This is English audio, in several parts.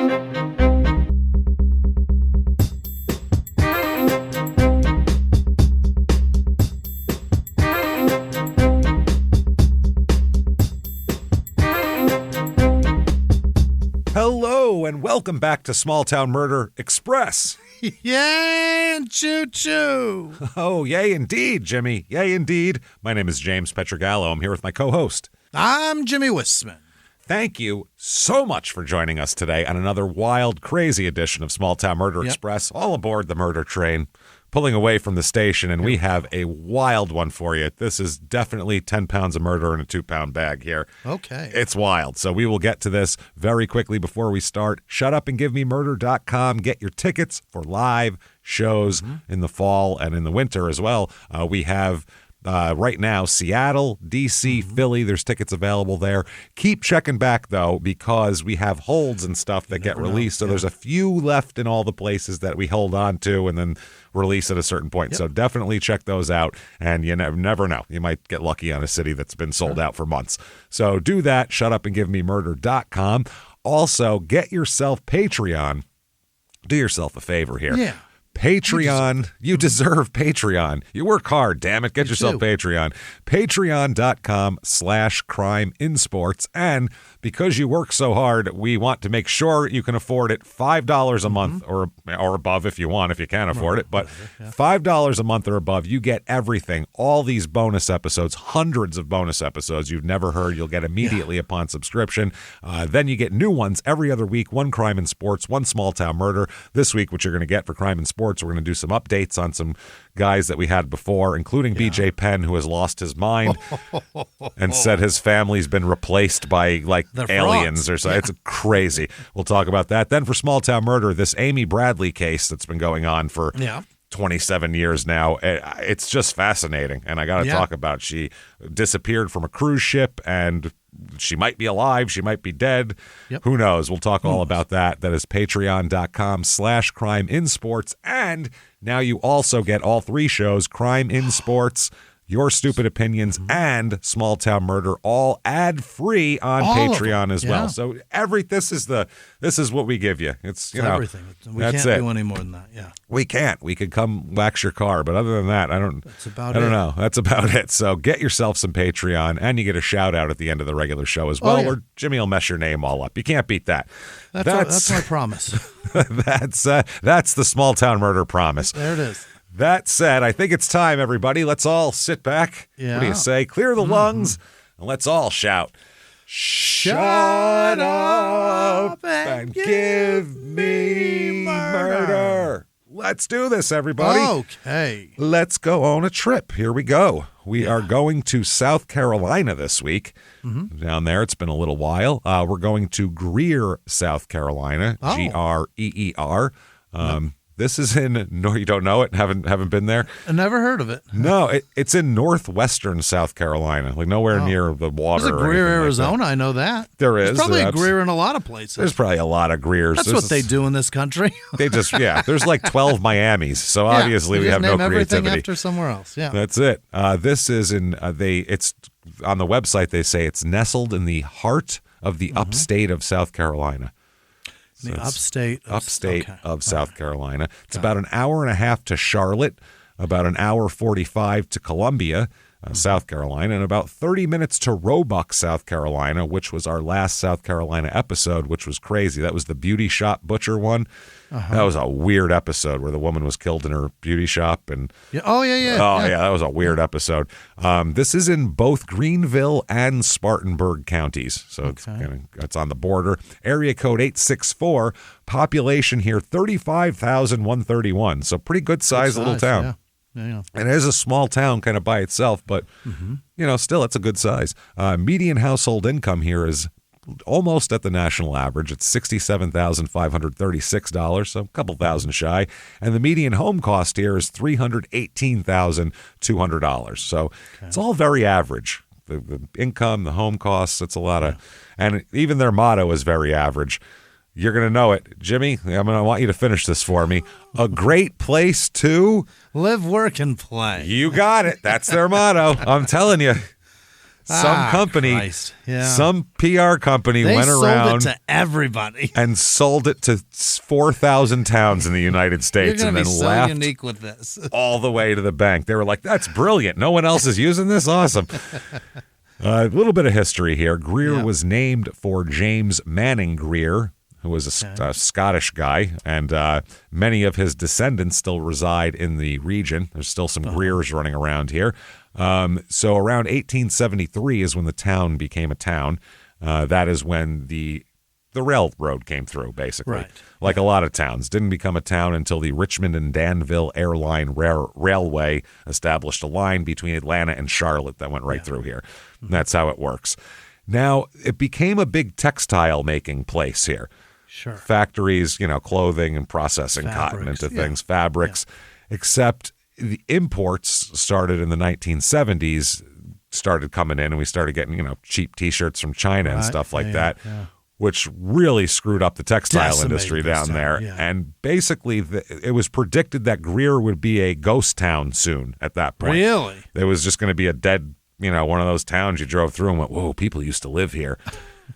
Hello and welcome back to Small Town Murder Express. Yay and choo-choo. Oh, yay indeed, Jimmy. Yay indeed. My name is James Petrogallo. I'm here with my co-host. I'm Jimmy Wisman. Thank you so much for joining us today on another wild, crazy edition of Small Town Murder Express. All aboard the murder train, pulling away from the station, and we have a wild one for you. This is definitely 10 pounds of murder in a 2-pound bag here. Okay. It's wild. So we will get to this very quickly before we start. ShutUpAndGiveMeMurder.com. Get your tickets for live shows in the fall and in the winter as well. We have... right now, Seattle, D.C., Philly, there's tickets available there. Keep checking back, though, because we have holds and stuff that get released. So there's a few left in all the places that we hold on to and then release at a certain point. So definitely check those out, and you never know. You might get lucky on a city that's been sold out for months. So do that, ShutUpAndGiveMeMurder.com. Also, get yourself Patreon. Do yourself a favor here. Yeah. Patreon, you deserve Patreon. You work hard, damn it. Get yourself Patreon. Patreon.com/crimeinsports. And because you work so hard, we want to make sure you can afford it. $5 a month or above if you want, if you can't afford it. But $5 a month or above, you get everything. All these bonus episodes, hundreds of bonus episodes you've never heard, you'll get immediately upon subscription. Then you get new ones every other week. One Crime in Sports, one Small Town Murder. This week, what you're going to get for Crime in Sports, we're going to do some updates on some guys that we had before, including BJ Penn, who has lost his mind and said his family's been replaced by like aliens or something. It's crazy. We'll talk about that. Then for Small Town Murder, this Amy Bradley case that's been going on for 27 years now. It's just fascinating. And I got to talk about, she disappeared from a cruise ship and she might be alive. She might be dead. Who knows? We'll talk all about that. That is patreon.com/crimeinsports. And now you also get all three shows, Crime in Sports, Your Stupid Opinions, and Small Town Murder, all ad-free on Patreon as well. So this is what we give you. It's everything. We can't do any more than that. We can't. We could come wax your car, but other than that, I don't know. That's about it. So get yourself some Patreon, and you get a shout out at the end of the regular show as well, where Jimmy will mess your name all up. You can't beat that. That's my promise. That's the Small Town Murder promise. There it is. That said, I think it's time, everybody. Let's all sit back. What do you say? Clear the lungs, and let's all shout. Shut up and give me murder. Let's do this, everybody. Okay. Let's go on a trip. Here we go. We are going to South Carolina this week. Down there, it's been a little while. We're going to Greer, South Carolina. Greer. This is you don't know it? Haven't been there? I never heard of it. No, it's in northwestern South Carolina, like nowhere near the water. There's a Greer, Arizona. I know that. There is. There's probably a Greer in a lot of places. There's probably a lot of Greers. That's what they do in this country. They just, there's like 12 Miamis, so obviously we have no creativity. Everything after somewhere else. Yeah. That's it. This is it's on the website, they say it's nestled in the heart of the upstate of South Carolina. So the upstate of South Carolina. It's about an hour and a half to Charlotte, about an hour 45 to Columbia, South Carolina, and about 30 minutes to Roebuck, South Carolina, which was our last South Carolina episode, which was crazy. That was the beauty shop butcher one. That was a weird episode where the woman was killed in her beauty shop. And that was a weird episode. This is in both Greenville and Spartanburg counties, so it's on the border. Area code 864, population here 35,131, so pretty good size little town. Yeah. And it is a small town kind of by itself, but, still it's a good size. Median household income here is almost at the national average. It's $67,536, so a couple thousand shy. And the median home cost here is $318,200. So it's all very average. The income, the home costs, it's a lot of, and even their motto is very average. You're going to know it. Jimmy, I'm going to want you to finish this for me. A great place to live, work, and play. You got it. That's their motto. I'm telling you. Some company, Christ. Yeah. some PR company They went sold around it to everybody. and sold it to 4,000 towns in the United States You're and going then to be so left unique with this. all the way to the bank. They were like, that's brilliant. No one else is using this? Awesome. A little bit of history here. Greer was named for James Manning Greer, who was a Scottish guy, and many of his descendants still reside in the region. There's still some Greers running around here. So around 1873 is when the town became a town. That is when the railroad came through, basically. Right. Like a lot of towns. Didn't become a town until the Richmond and Danville Airline Railway established a line between Atlanta and Charlotte that went right through here. That's how it works. Now, it became a big textile making place here. Sure. Factories, clothing and processing cotton into things, fabrics, except the imports started in the 1970s, started coming in, and we started getting, cheap T-shirts from China and stuff like that, which really screwed up the textile industry down there. Yeah. And basically, it was predicted that Greer would be a ghost town soon at that point. Really? It was just going to be a dead, one of those towns you drove through and went, whoa, people used to live here.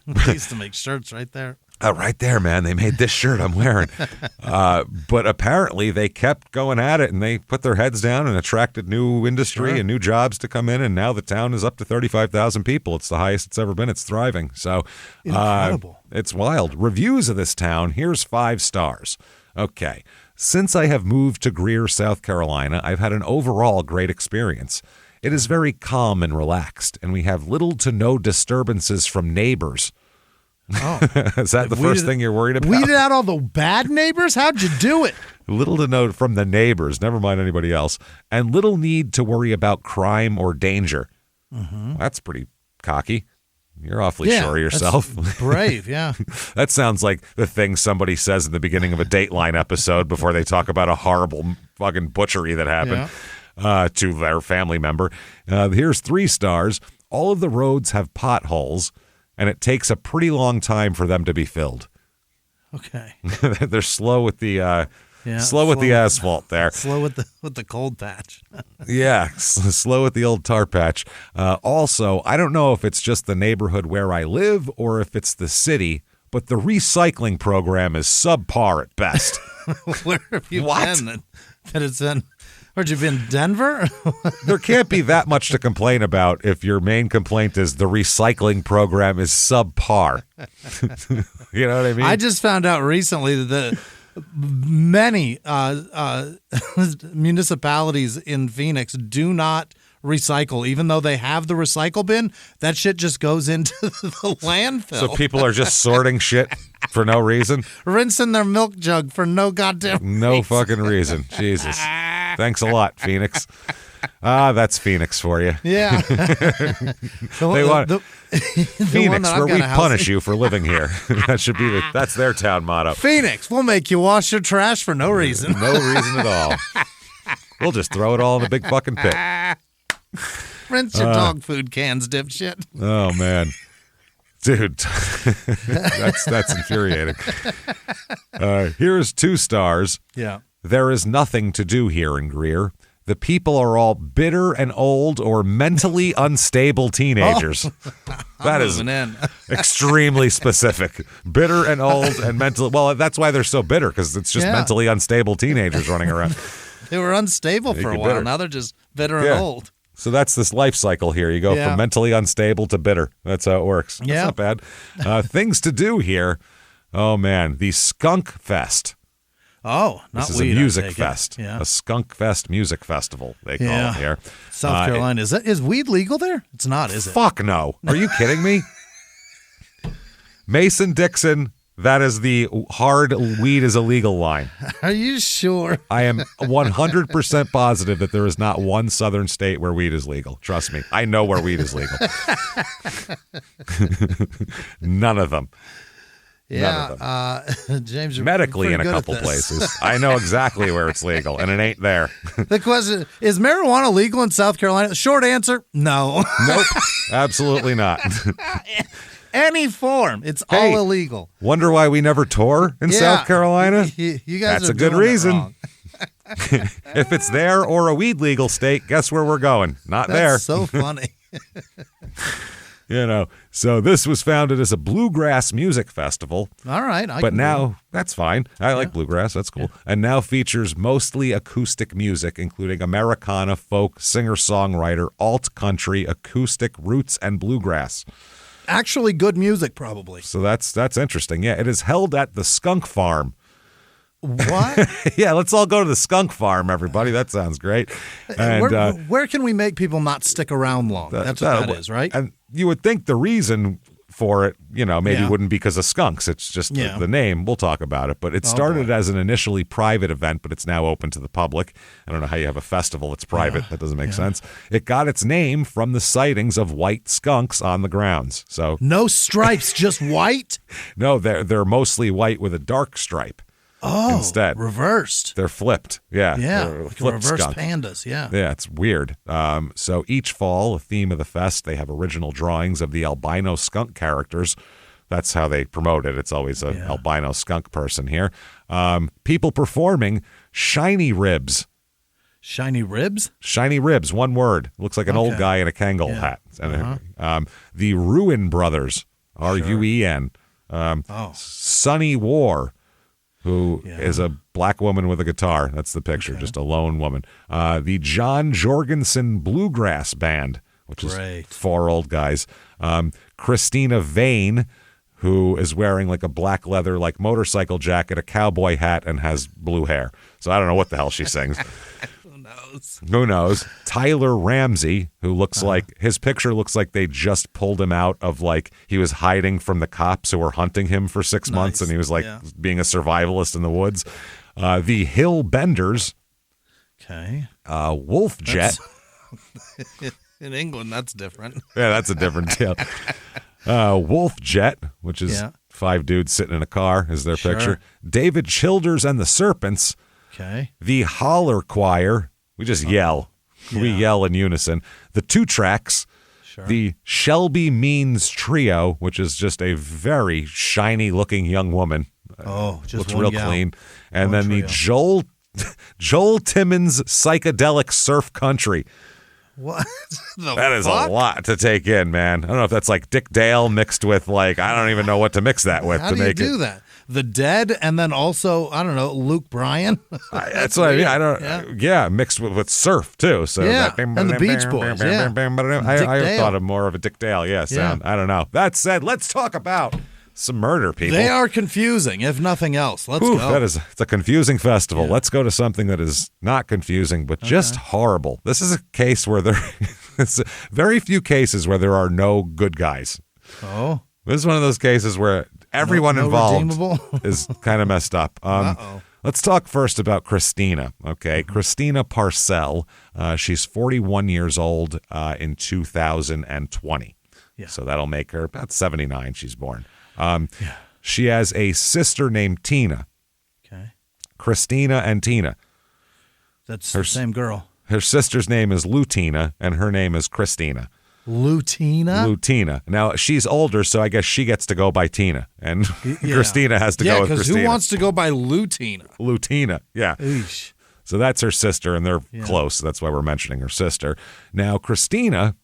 They used to make shirts right there. Right there, man. They made this shirt I'm wearing. But apparently they kept going at it, and they put their heads down and attracted new industry and new jobs to come in, and now the town is up to 35,000 people. It's the highest it's ever been. It's thriving. So incredible. It's wild. Reviews of this town, here's 5 stars. Okay. Since I have moved to Greer, South Carolina, I've had an overall great experience. It is very calm and relaxed, and we have little to no disturbances from neighbors. Oh. Is that the first thing you're worried about? Weeded out all the bad neighbors? How'd you do it? Little to no from the neighbors, never mind anybody else, and little need to worry about crime or danger. Well, that's pretty cocky. You're awfully sure of yourself. That's brave, yeah. That sounds like the thing somebody says in the beginning of a Dateline episode before they talk about a horrible fucking butchery that happened to their family member. Here's 3 stars. All of the roads have potholes, and it takes a pretty long time for them to be filled. Okay. They're slow with the slow with the asphalt there. Slow with the cold patch. Slow with the old tar patch. Also, I don't know if it's just the neighborhood where I live or if it's the city, but the recycling program is subpar at best. Where have you been? That it's in. Where'd you been, Denver? There can't be that much to complain about if your main complaint is the recycling program is subpar. You know what I mean? I just found out recently that many municipalities in Phoenix do not recycle. Even though they have the recycle bin, that shit just goes into the landfill. So people are just sorting shit for no reason? Rinsing their milk jug for no goddamn reason. Fucking reason. Jesus. Thanks a lot, Phoenix. That's Phoenix for you. Yeah. Phoenix, where we punish you for living here. That should be that's their town motto. Phoenix, we'll make you wash your trash for no reason. No reason at all. We'll just throw it all in a big fucking pit. Rinse your dog food cans, dipshit. Oh, man. Dude, that's infuriating. Here's 2 stars. Yeah. There is nothing to do here in Greer. The people are all bitter and old or mentally unstable teenagers. That is extremely specific. Bitter and old and mentally. Well, that's why they're so bitter, because it's just mentally unstable teenagers running around. They were unstable for a while. Bitter. Now they're just bitter and old. So that's this life cycle here. You go from mentally unstable to bitter. That's how it works. That's not bad. Things to do here. Oh, man. The Skunk Fest. Oh, not This is weed, a music fest. Yeah. A Skunk Fest music festival, they call it here. South Carolina. Is weed legal there? It's not, is it? Fuck no. Are you kidding me? Mason-Dixon, that is the hard weed is illegal line. Are you sure? I am 100% positive that there is not one southern state where weed is legal. Trust me. I know where weed is legal. None of them. Yeah, James. Medically in a couple places. I know exactly where it's legal, and it ain't there. The question, is marijuana legal in South Carolina? Short answer, no. Nope, absolutely not. Any form, it's all illegal. Wonder why we never tour in South Carolina? You guys That's are a good doing it reason. wrong. If it's there or a weed legal state, guess where we're going? Not there. That's so funny. So this was founded as a bluegrass music festival. All right. But now, that's fine. I like bluegrass. That's cool. Yeah. And now features mostly acoustic music, including Americana, folk, singer-songwriter, alt country, acoustic, roots, and bluegrass. Actually good music, probably. So that's interesting. Yeah, it is held at the Skunk Farm. What? Yeah, let's all go to the Skunk Farm, everybody. That sounds great. And where can we make people not stick around long? That's what that is, right? And you would think the reason for it, maybe wouldn't be because of skunks. It's just the name. We'll talk about it. But it started as an initially private event, but it's now open to the public. I don't know how you have a festival that's private. That doesn't make sense. It got its name from the sightings of white skunks on the grounds. So no stripes, just white? No, they're mostly white with a dark stripe. Oh, instead. Reversed. They're flipped. Yeah. Like reverse skunk. Pandas. Yeah. Yeah, it's weird. So each fall, a theme of the fest, they have original drawings of the albino skunk characters. That's how they promote it. It's always an albino skunk person here. People performing shiny ribs. Shiny ribs? Shiny ribs, one word. Looks like an old guy in a Kangol hat. The Ruin Brothers, R-U-E-N. Sunny War, who is a black woman with a guitar. That's the picture, just a lone woman. The John Jorgensen Bluegrass Band, which is 4 old guys. Christina Vane, who is wearing like a black leather like motorcycle jacket, a cowboy hat, and has blue hair. So I don't know what the hell she sings. Who knows? Tyler Ramsey, who looks like, his picture looks like they just pulled him out of, like, he was hiding from the cops who were hunting him for 6 months, and he was like being a survivalist in the woods. The Hill Benders. Okay. Wolf Jet. In England, that's different. Yeah, that's a different deal. Wolf Jet, which is 5 dudes sitting in a car, is their picture. David Childers and the Serpents. Okay. The Holler Choir. We just yell. Yeah. We yell in unison. The 2 Tracks. Sure. The Shelby Means Trio, which is just a very shiny-looking young woman. Just looks one real gal. clean. And then trio. the Joel Timmons Psychedelic Surf Country. What? That is a lot to take in, man. I don't know if that's like Dick Dale mixed with, like, I don't even know what to mix that with. How to do you make do that? The Dead, and then also, I don't know, Luke Bryan. That's what I mean. I don't. Mixed with surf too. So and the Beach Boys. I thought of more of a Dick Dale. Sound. I don't know. That said, let's talk about some murder, people. They are confusing, if nothing else. Let's go. It's a confusing festival. Yeah. Let's go to something that is not confusing, but just horrible. This is a case where it's very few cases where there are no good guys. Oh. This is one of those cases where everyone involved is kind of messed up. Let's talk first about Christina. Okay, Christina Parcell. She's 41 years old in 2020. Yeah. So that'll make her about 79. She's born. She has a sister named Tina. Okay. Christina and Tina. That's the same girl. Her sister's name is Lutina, and her name is Christina. Lutina? Now, she's older, so I guess she gets to go by Tina, and Christina has to go with Christina. Yeah, because who wants to go by Lutina? Lutina, yeah. Eesh. So that's her sister, and they're close. That's why we're mentioning her sister. Now, Christina,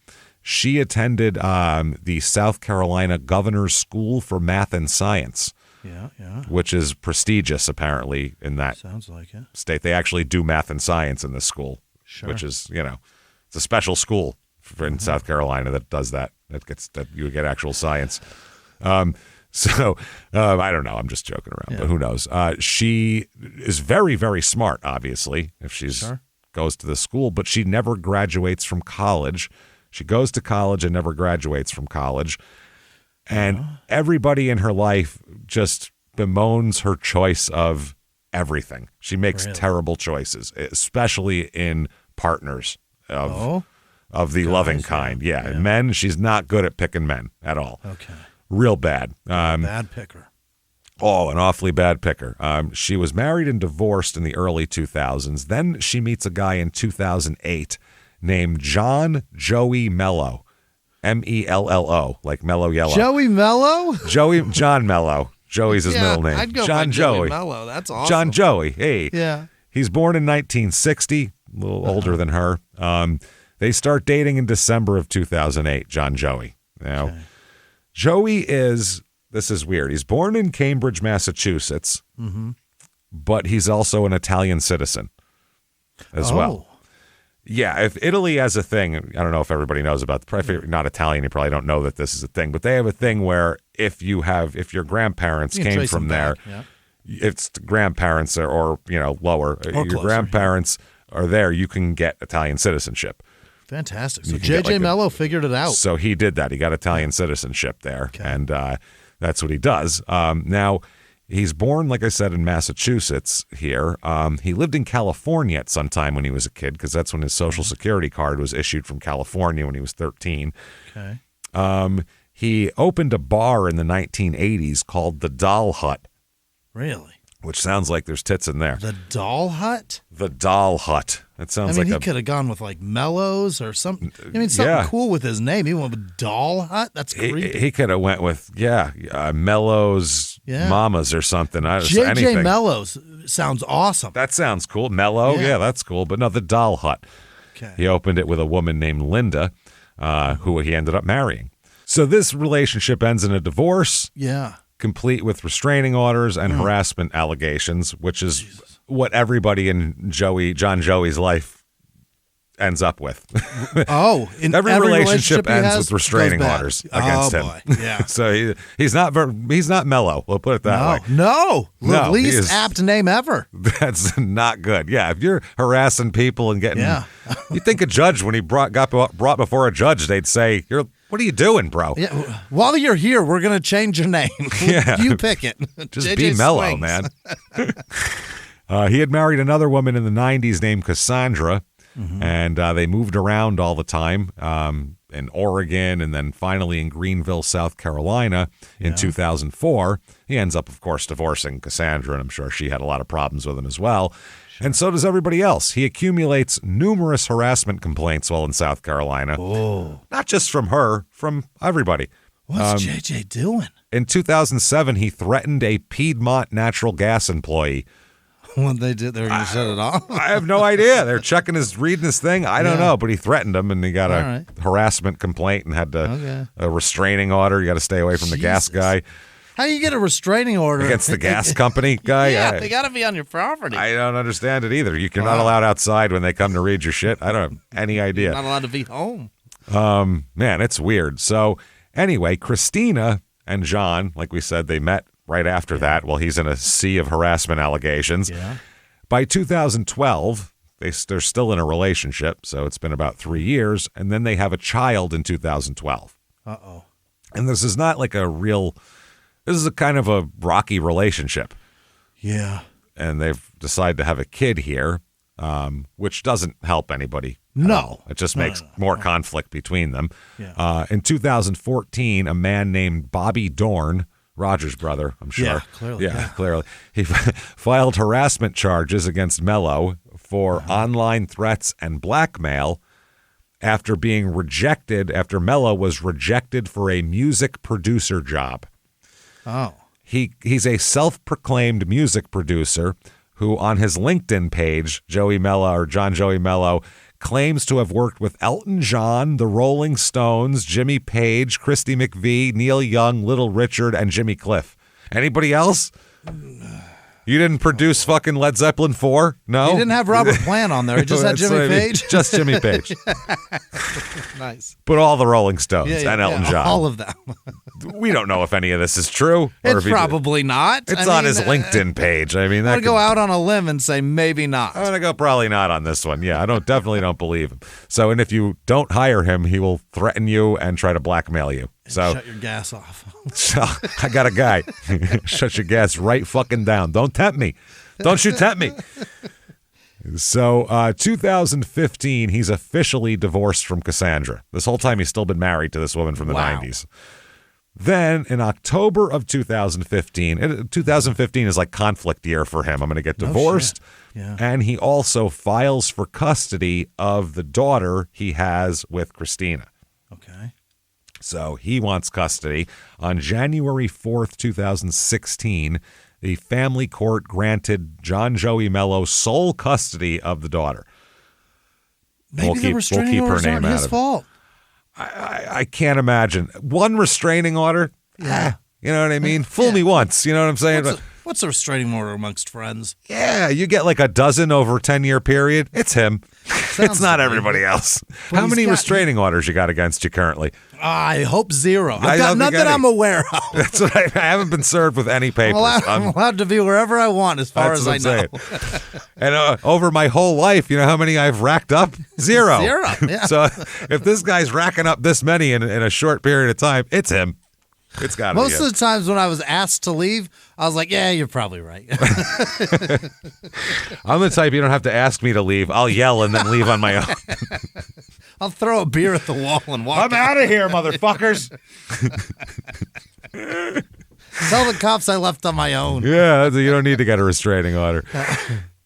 she attended the South Carolina Governor's School for Math and Science. Yeah. Which is prestigious, apparently, in that Sounds like it. state. They actually do math and science in this school, which is, it's a special school in South Carolina that does that. That you get actual science. So I don't know. I'm just joking around, but who knows? She is very, very smart, obviously, if she goes to the school, but she never graduates from college. She goes to college and never graduates from college. And everybody in her life just bemoans her choice of everything. She makes terrible choices, especially in partners of the loving kind. Yeah. Men, she's not good at picking men at all. Okay. Real bad. Bad picker. Oh, an awfully bad picker. She was married and divorced in the early 2000s. Then she meets a guy in 2008 named John Joey Mello. Mello, like Mellow Yellow. Joey Mello? John Mello. Joey's his middle name. I'd go John by Joey Mello. That's awesome. John Joey. Hey. Yeah. He's born in 1960, a little older than her. They start dating in December of 2008, John Joey. Now, Joey this is weird. He's born in Cambridge, Massachusetts, but he's also an Italian citizen as well. Yeah, if Italy has a thing, I don't know if everybody knows about if you're not Italian, you probably don't know that this is a thing, but they have a thing where if your grandparents came from there, it's the grandparents or lower, your grandparents are there, you can get Italian citizenship. Fantastic. So J.J. Mello figured it out. So he did that. He got Italian citizenship there, and that's what he does. Now, he's born, like I said, in Massachusetts here. He lived in California at some time when he was a kid because that's when his Social Security card was issued from California when he was 13. Okay. He opened a bar in the 1980s called the Doll Hut. Really? Which sounds like there's tits in there. The Doll Hut? The Doll Hut. That sounds like he could have gone with like Mellows or something. Something cool with his name. He went with Doll Hut? That's creepy. He could have went with, Mellows Mamas or something. J.J. Mellows sounds awesome. That sounds cool. Mellow? Yeah, that's cool. But no, the Doll Hut. Okay. He opened it with a woman named Linda, who he ended up marrying. So this relationship ends in a divorce. Yeah. Complete with restraining orders and harassment allegations, which is what everybody in John Joey's life ends up with. Every relationship ends with restraining orders against him. Boy. Yeah. So he's not mellow. We'll put it that way. No, least apt name ever. That's not good. Yeah, if you're harassing people and getting, you think a judge when he got brought before a judge, they'd say, what are you doing, bro? Yeah. While you're here, we're going to change your name. You pick it. Just JJ be mellow, swings. man. He had married another woman in the 90s named Cassandra, and they moved around all the time in Oregon and then finally in Greenville, South Carolina in 2004. He ends up, of course, divorcing Cassandra, and I'm sure she had a lot of problems with him as well. Sure. And so does everybody else. He accumulates numerous harassment complaints while in South Carolina. Oh. Not just from her, from everybody. What's JJ doing? In 2007, he threatened a Piedmont natural gas employee. What they did, they were going to shut it off? I have no idea. They're reading his thing. I don't know, but he threatened him, and he got a harassment complaint and had a restraining order. You got to stay away from the gas guy. How do you get a restraining order against the gas company guy? They got to be on your property. I don't understand it either. You're not allowed outside when they come to read your shit. I don't have any idea. You're not allowed to be home. Man, it's weird. So anyway, Christina and John, like we said, they met right after that. Well, he's in a sea of harassment allegations. Yeah. By 2012, they're still in a relationship, so it's been about 3 years, and then they have a child in 2012. Uh-oh. And this is not like this is a kind of a rocky relationship. Yeah. And they've decided to have a kid here, which doesn't help anybody. No. It just makes more conflict between them. Yeah. In 2014, a man named Bobby Dorn, Roger's brother, I'm sure. Yeah, clearly. Yeah, clearly. He filed harassment charges against Mello for online threats and blackmail after Mello was rejected for a music producer job. Oh. He's a self-proclaimed music producer who on his LinkedIn page, John Joey Mello, claims to have worked with Elton John, the Rolling Stones, Jimmy Page, Christy McVie, Neil Young, Little Richard, and Jimmy Cliff. Anybody else? You didn't produce fucking Led Zeppelin 4? No? You didn't have Robert Plant on there. You just had Jimmy Page? Just Jimmy Page. Nice. But all the Rolling Stones and Elton John. All of them. We don't know if any of this is true. It's probably not. It's on his LinkedIn page. I mean, I'm going to go out on a limb and say maybe not. I'm going to go probably not on this one. Yeah, I definitely don't believe him. So, and if you don't hire him, he will threaten you and try to blackmail you. So shut your gas off. So I got a guy. Shut your gas right fucking down. Don't tempt me. Don't you tempt me. So 2015, he's officially divorced from Cassandra. This whole time he's still been married to this woman from the 90s. Then in October of 2015, 2015 is like conflict year for him. I'm going to get divorced. And he also files for custody of the daughter he has with Christina. Okay. So he wants custody. On January 4th, 2016, the family court granted John Joey Mello sole custody of the daughter. Maybe the restraining orders aren't his fault. I can't imagine. One restraining order? Yeah. You know what I mean? Fool me once. You know what I'm saying? What's a restraining order amongst friends? Yeah, you get like a dozen over a 10-year period. It's him. It's not everybody else. How many restraining orders you got against you currently? I hope zero. I've got none that I'm aware of. That's what I haven't been served with any papers. I'm allowed to be wherever I want as far as I know. And over my whole life, you know how many I've racked up? Zero. Yeah. So if this guy's racking up this many in a short period of time, it's him. It's got to be Most of the times when I was asked to leave, I was like, yeah, you're probably right. I'm the type you don't have to ask me to leave. I'll yell and then leave on my own. I'll throw a beer at the wall and walk I'm out of here, motherfuckers. Tell the cops I left on my own. Yeah, you don't need to get a restraining order.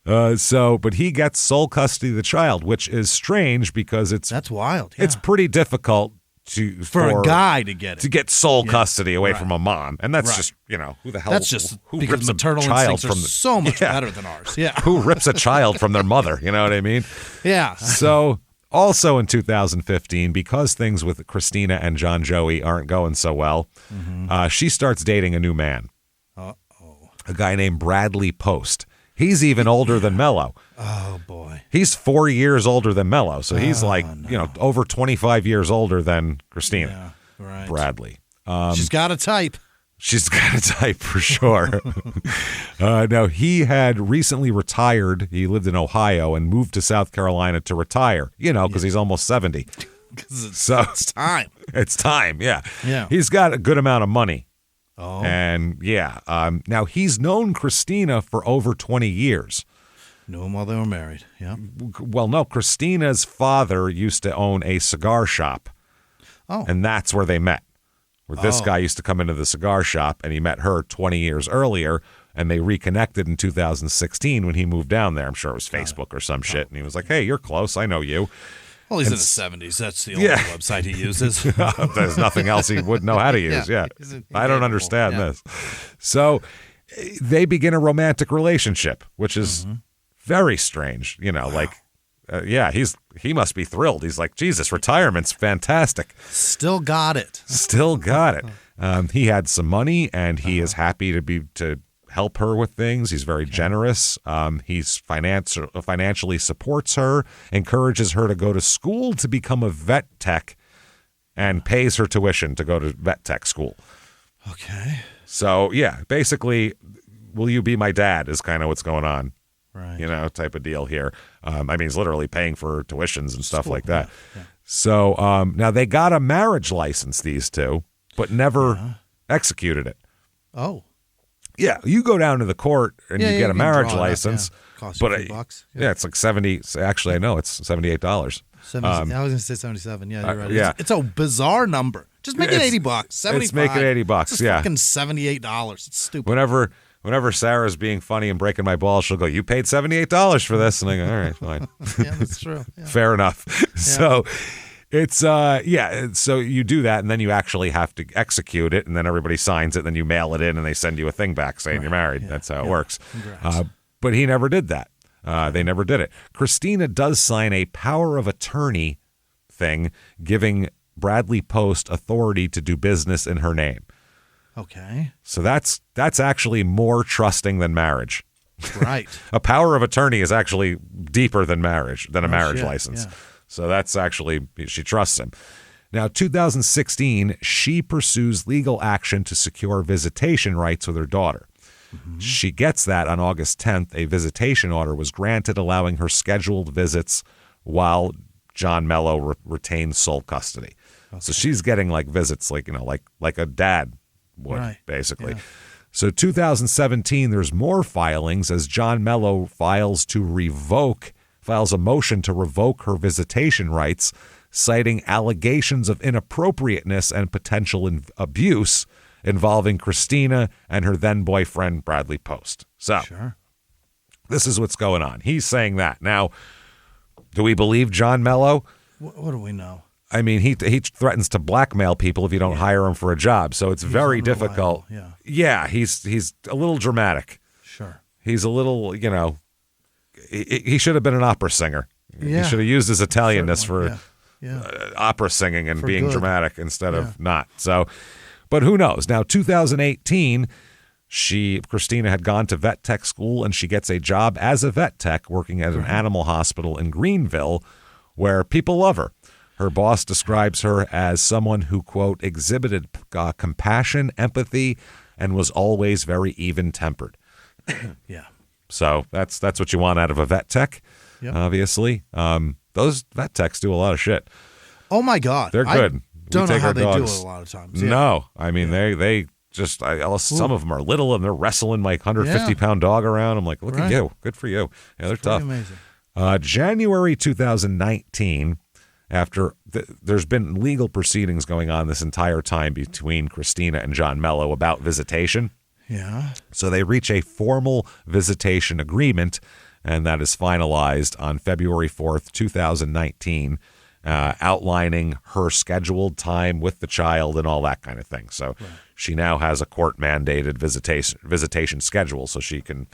But he gets sole custody of the child, which is strange because that's wild. Yeah. It's pretty difficult for a guy to get sole custody away from a mom, and that's just who the hell? That's just who because rips maternal a child instincts from are so much better than ours. Yeah, who rips a child from their mother? You know what I mean? Yeah. So also in 2015, because things with Christina and John Joey aren't going so well, she starts dating a new man, a guy named Bradley Post. He's even older than Mello. Oh, boy. He's 4 years older than Mello, so he's over 25 years older than Christina. Yeah, right. Bradley. She's got a type. She's got a type for sure. Now, he had recently retired. He lived in Ohio and moved to South Carolina to retire, because he's almost 70. So it's time. It's time, yeah. Yeah. He's got a good amount of money. Oh. And now he's known Christina for over 20 years. Knew him while they were married. Yeah. Well, no, Christina's father used to own a cigar shop. Oh. And that's where they met. Where this guy used to come into the cigar shop, and he met her 20 years earlier, and they reconnected in 2016 when he moved down there. I'm sure it was Facebook or some shit. And he was like, hey, you're close. I know you. Well, he's in his 70s. That's the only website he uses. There's nothing else he wouldn't know how to use. Yeah. I don't understand this. So they begin a romantic relationship, which is very strange. He must be thrilled. He's like, Jesus, retirement's fantastic. Still got it. He had some money, and he is happy to help her with things. He's very generous. He's financially supports her, encourages her to go to school to become a vet tech, and pays her tuition to go to vet tech school. Okay. So, basically, will you be my dad is kind of what's going on. Right. Type of deal here. He's literally paying for tuitions and stuff like that. Yeah. So now they got a marriage license, these two, but never executed it. Oh. Yeah, you go down to the court and you get a marriage license. Costs you $2. Yeah, it's like 70. Actually, I know it's $78. I was going to say 77. Yeah, you're right. Yeah. It's a bizarre number. Just make it $80. 75. Let's make it $80. It's fucking $78. It's stupid. Whenever Sarah's being funny and breaking my balls, she'll go, "You paid $78 for this," and I go, "All right, fine." Yeah, that's true. Yeah. Fair enough. Yeah. So it's so you do that, and then you actually have to execute it, and then everybody signs it, and then you mail it in, and they send you a thing back saying you're married. Yeah. That's how it works. But he never did that. They never did it. Christina does sign a power of attorney thing, giving Bradley Post authority to do business in her name. Okay. So that's actually more trusting than marriage. Right. A power of attorney is actually deeper than marriage, than a marriage license. Yeah. So that's actually, she trusts him. Now, 2016, she pursues legal action to secure visitation rights with her daughter. Mm-hmm. She gets that on August 10th. A visitation order was granted, allowing her scheduled visits while John Mello retains sole custody. Okay. So she's getting like visits like a dad would, basically. Yeah. So 2017, there's more filings as John Mello files a motion to revoke her visitation rights, citing allegations of inappropriateness and potential abuse involving Christina and her then boyfriend, Bradley Post. So this is what's going on. He's saying that. Now, do we believe John Mello? What do we know? I mean, he threatens to blackmail people if you don't hire him for a job. So it's very difficult. Yeah, he's a little dramatic. Sure. He's a little, he should have been an opera singer. He should have used his Italianness for Yeah. opera singing and For being good. dramatic instead of not. So, but who knows? Now, 2018, Christina had gone to vet tech school, and she gets a job as a vet tech working at an animal hospital in Greenville, where people love her. Her boss describes her as someone who, quote, exhibited compassion, empathy, and was always very even-tempered. Yeah. So that's what you want out of a vet tech, obviously. Those vet techs do a lot of shit. Oh, my God. They're good. I don't know how they do dogs. it a lot of times. Yeah. No. I mean, they just, some of them are little, and they're wrestling like 150-pound dog around. I'm like, look at you. Good for you. Yeah, they're tough. Amazing. January 2019, after there's been legal proceedings going on this entire time between Christina and John Mello about visitation. Yeah. So they reach a formal visitation agreement, and that is finalized on February 4th, 2019, outlining her scheduled time with the child and all that kind of thing. So she now has a court-mandated visitation schedule so she can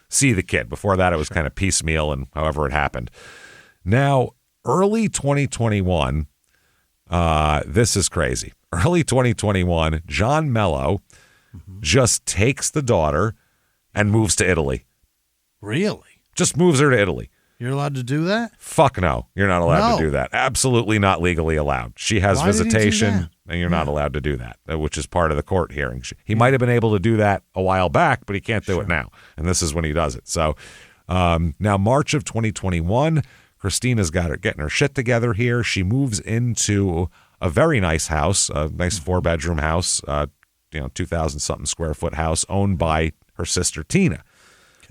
see the kid. Before that, it was kind of piecemeal and however it happened. Now, early 2021, this is crazy. Early 2021, John Mello just takes the daughter and moves to Italy. Really? Just moves her to Italy. You're allowed to do that? Fuck no. You're not allowed to do that. Absolutely not legally allowed. She has Why did he do visitation, that? and you're not allowed to do that, which is part of the court hearing. He might have been able to do that a while back, but he can't do it now. And this is when he does it. So now March of 2021, Christina's getting her shit together here. She moves into a very nice house, a nice 4-bedroom house, 2,000-something square foot house owned by her sister Tina.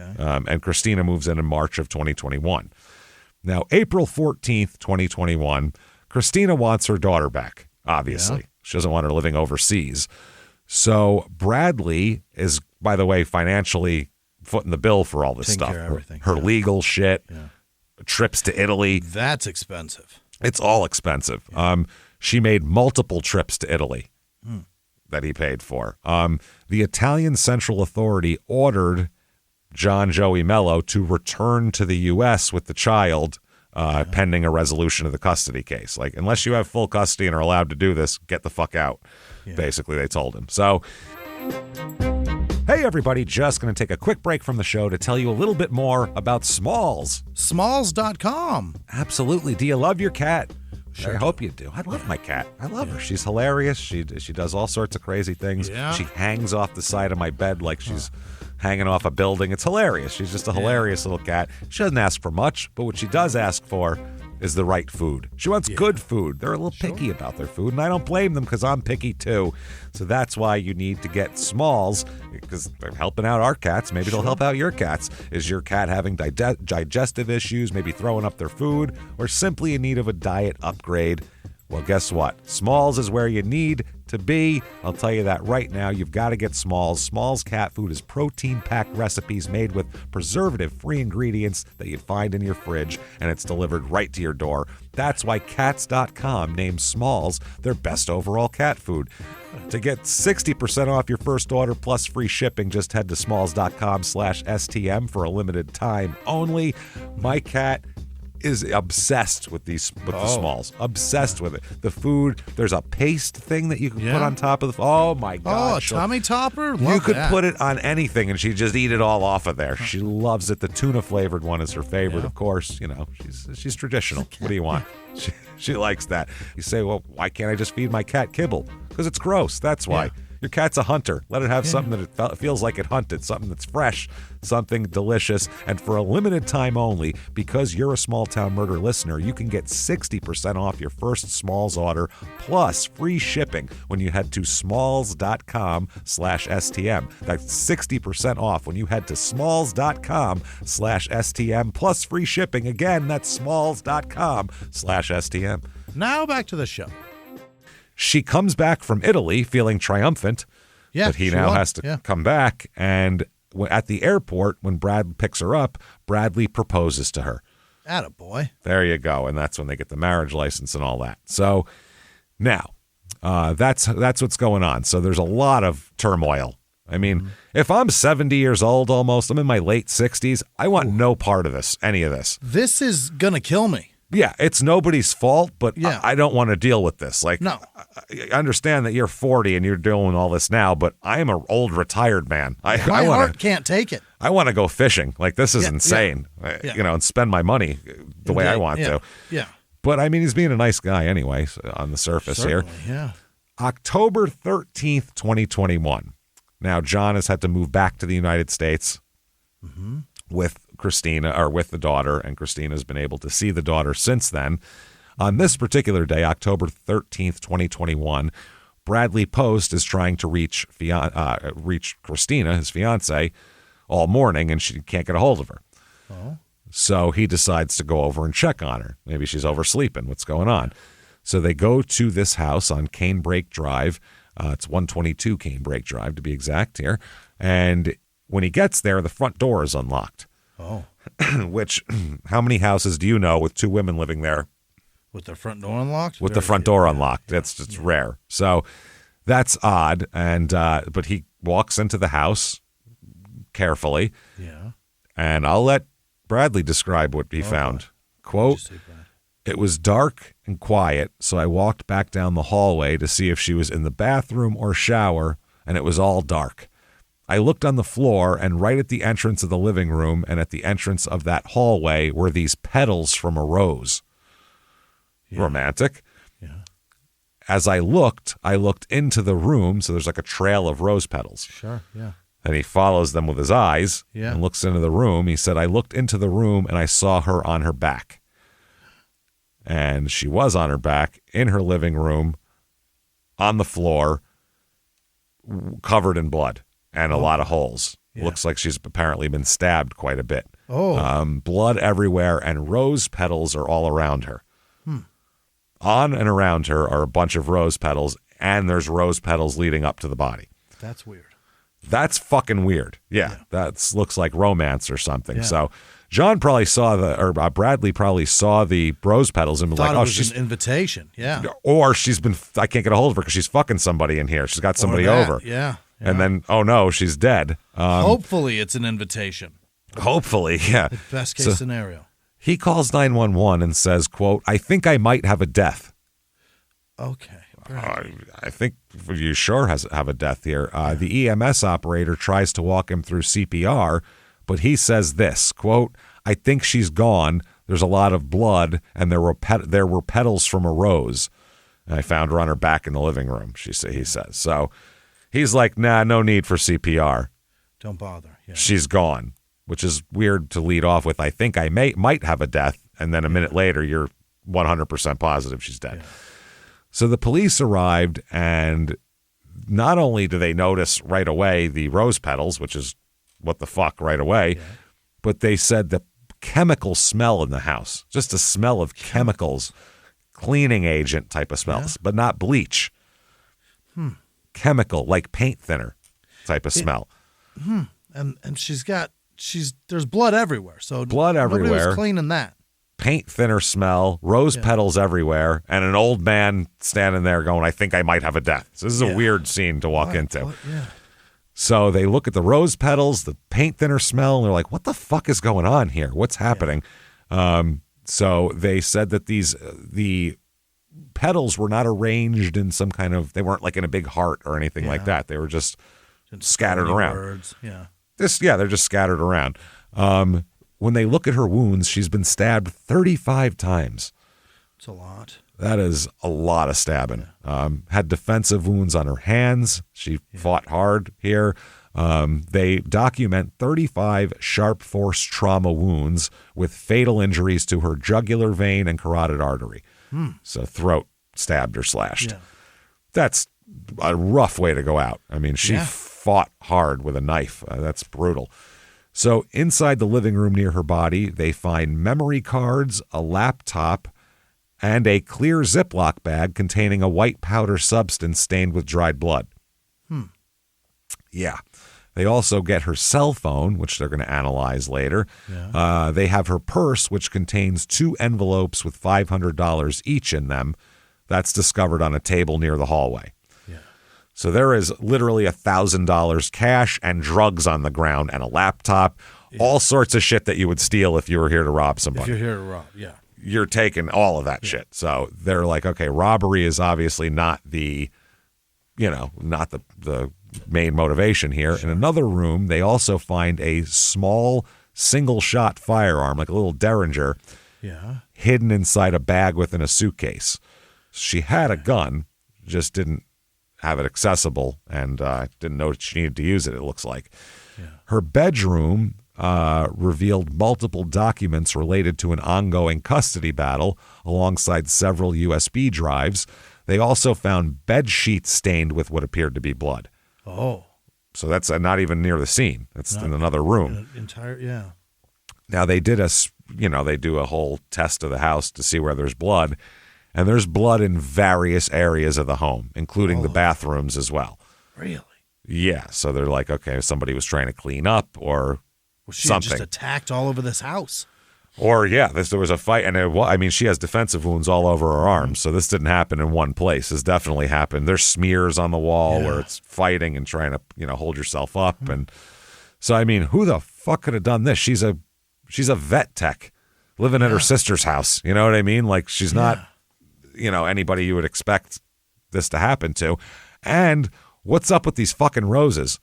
Okay. And Christina moves in March of 2021. Now, April 14th, 2021, Christina wants her daughter back, obviously. Yeah. She doesn't want her living overseas. So Bradley is, by the way, financially footing the bill for all this stuff. Care of everything. Her legal shit, trips to Italy. That's expensive. It's all expensive. Yeah. She made multiple trips to Italy that he paid for. The Italian Central Authority ordered John Joey Mello to return to the U.S. with the child pending a resolution of the custody case. Like, unless you have full custody and are allowed to do this, get the fuck out, basically, they told him. So, hey, everybody, just going to take a quick break from the show to tell you a little bit more about Smalls. Smalls.com. Absolutely. Do you love your cat? Sure. I hope you do. I love my cat. I love her. She's hilarious. She does all sorts of crazy things. Yeah. She hangs off the side of my bed like she's hanging off a building. It's hilarious. She's just a hilarious little cat. She doesn't ask for much, but what she does ask for is the right food. She wants good food. They're a little picky about their food, and I don't blame them because I'm picky too. So that's why you need to get Smalls, because they're helping out our cats. Maybe they'll help out your cats. Is your cat having digestive issues, maybe throwing up their food, or simply in need of a diet upgrade? Well, guess what? Smalls is where you need to be. I'll tell you that right now. You've got to get Smalls. Smalls cat food is protein-packed recipes made with preservative-free ingredients that you'd find in your fridge, and it's delivered right to your door. That's why Cats.com named Smalls their best overall cat food. To get 60% off your first order plus free shipping, just head to smalls.com/STM for a limited time only. My cat is obsessed with the Smalls. Obsessed with it. The food, there's a paste thing that you can put on top of the oh my god. Oh, a tummy topper? You could put it on anything and she'd just eat it all off of there. She loves it. The tuna flavored one is her favorite, of course. She's traditional. What do you want? She likes that. You say, well, why can't I just feed my cat kibble? Because it's gross. That's why. Your cat's a hunter. Let it have something that it feels like it hunted, something that's fresh, something delicious. And for a limited time only, because you're a Small Town Murder listener, you can get 60% off your first Smalls order plus free shipping when you head to smalls.com/STM. That's 60% off when you head to smalls.com/STM plus free shipping. Again, that's smalls.com/STM. Now back to the show. She comes back from Italy feeling triumphant that he now has to come back. And at the airport, when Brad picks her up, Bradley proposes to her. Attaboy. There you go. And that's when they get the marriage license and all that. So now that's what's going on. So there's a lot of turmoil I mean, if I'm 70 years old almost, I'm in my late 60s, I want no part of this, any of this. This is going to kill me. Yeah, it's nobody's fault, but Yeah. I don't want to deal with this. Like, No. I understand that you're 40 and you're doing all this now, but I am an old retired man. My I want heart to. can't take it. I want to go fishing. Like, this is Yeah, insane. yeah. You know, and spend my money the way I want to. Yeah. But I mean, he's being a nice guy anyway. On the surface Certainly, here, yeah. October 13th, 2021. Now, John has had to move back to the United States with Christina, or with the daughter, and Christina's been able to see the daughter since then. On this particular day, October 13th, 2021, Bradley Post is trying to reach Christina, his fiance, all morning, and she can't get a hold of her. Oh. So he decides to go over and check on her. Maybe she's oversleeping. What's going on? So they go to this house on Canebrake Drive. It's 122 Canebrake Drive, to be exact here. And when he gets there, the front door is unlocked. Oh. Which, how many houses do you know with two women living there With the front door unlocked? with the front door unlocked? That's just rare. So that's odd. And but he walks into the house carefully. Yeah. And I'll let Bradley describe what he found. Quote, "It was dark and quiet, so I walked back down the hallway to see if she was in the bathroom or shower, and it was all dark. I looked on the floor, and right at the entrance of the living room and at the entrance of that hallway were these petals from a rose." Yeah. Romantic. Yeah. As I looked into the room, so there's like a trail of rose petals. Sure, yeah. And he follows them with his eyes and looks into the room. He said, "I looked into the room and I saw her on her back." And she was on her back in her living room on the floor, covered in blood and a lot of holes. Yeah. Looks like she's apparently been stabbed quite a bit. Blood everywhere, and rose petals are all around her. On and around her are a bunch of rose petals, and there's rose petals leading up to the body. That's weird. That's fucking weird. Yeah. That looks like romance or something. Yeah. So John probably saw Bradley probably saw the rose petals and was like, it "Oh, was she's an invitation." Yeah. Or I can't get a hold of her because she's fucking somebody in here. She's got somebody over." Yeah. And then, oh no, she's dead. Hopefully it's an invitation. Hopefully, yeah. Best case scenario. He calls 911 and says, quote, "I think I might have a death." Okay. I think you sure have a death here. The EMS operator tries to walk him through CPR, but he says this, quote, "I think she's gone. There's a lot of blood, and there were petals from a rose. And I found her on her back in the living room," he says. So he's like, "Nah, no need for CPR. Don't bother. Yeah. She's gone," which is weird to lead off with. "I think I might have a death," and then a minute later, you're 100% positive she's dead. Yeah. So the police arrived, and not only do they notice right away the rose petals, which is what the fuck right away, but they said the chemical smell in the house, just a smell of chemicals, cleaning agent type of smells, but not bleach. Chemical, like paint thinner type of smell. And there's blood everywhere. So blood everywhere. Nobody was cleaning that. Paint thinner smell, rose petals everywhere, and an old man standing there going, "I think I might have a death." So this is a weird scene to walk into. So they look at the rose petals, the paint thinner smell, and they're like, "What the fuck is going on here? What's happening?" So they said that the petals were not arranged in some kind of, they weren't like in a big heart or anything like that. They were just scattered around. Words. Yeah. They're just scattered around. When they look at her wounds, she's been stabbed 35 times. It's a lot. That is a lot of stabbing. Had defensive wounds on her hands. She fought hard here. They document 35 sharp force trauma wounds with fatal injuries to her jugular vein and carotid artery. So throat stabbed or slashed. Yeah. That's a rough way to go out. I mean, she fought hard with a knife. That's brutal. So inside the living room near her body, they find memory cards, a laptop, and a clear Ziploc bag containing a white powder substance stained with dried blood. Yeah. They also get her cell phone, which they're going to analyze later. Yeah. They have her purse, which contains 2 envelopes with $500 each in them. That's discovered on a table near the hallway. So there is literally $1,000 cash and drugs on the ground and a laptop, all sorts of shit that you would steal if you were here to rob somebody. If you're here to rob, yeah. You're taking all of that shit. So they're like, okay, robbery is obviously not the, not the main motivation here. Sure. In another room, they also find a small single-shot firearm, like a little Derringer, hidden inside a bag within a suitcase. She had a gun, just didn't have it accessible and didn't know she needed to use it, it looks like. Yeah. Her bedroom revealed multiple documents related to an ongoing custody battle alongside several USB drives. They also found bed sheets stained with what appeared to be blood. Oh. So that's not even near the scene. That's in another room. Now they did they do a whole test of the house to see where there's blood. And there's blood in various areas of the home, including the bathrooms as well. Really? Yeah. So they're like, okay, somebody was trying to clean up or she something. Just attacked all over this house. Or, there was a fight. And she has defensive wounds all over her arms. So this didn't happen in one place. This definitely happened. There's smears on the wall where it's fighting and trying to, hold yourself up. And so, who the fuck could have done this? She's a vet tech living at her sister's house. You know what I mean? Like, she's not... anybody you would expect this to happen to. And what's up with these fucking roses?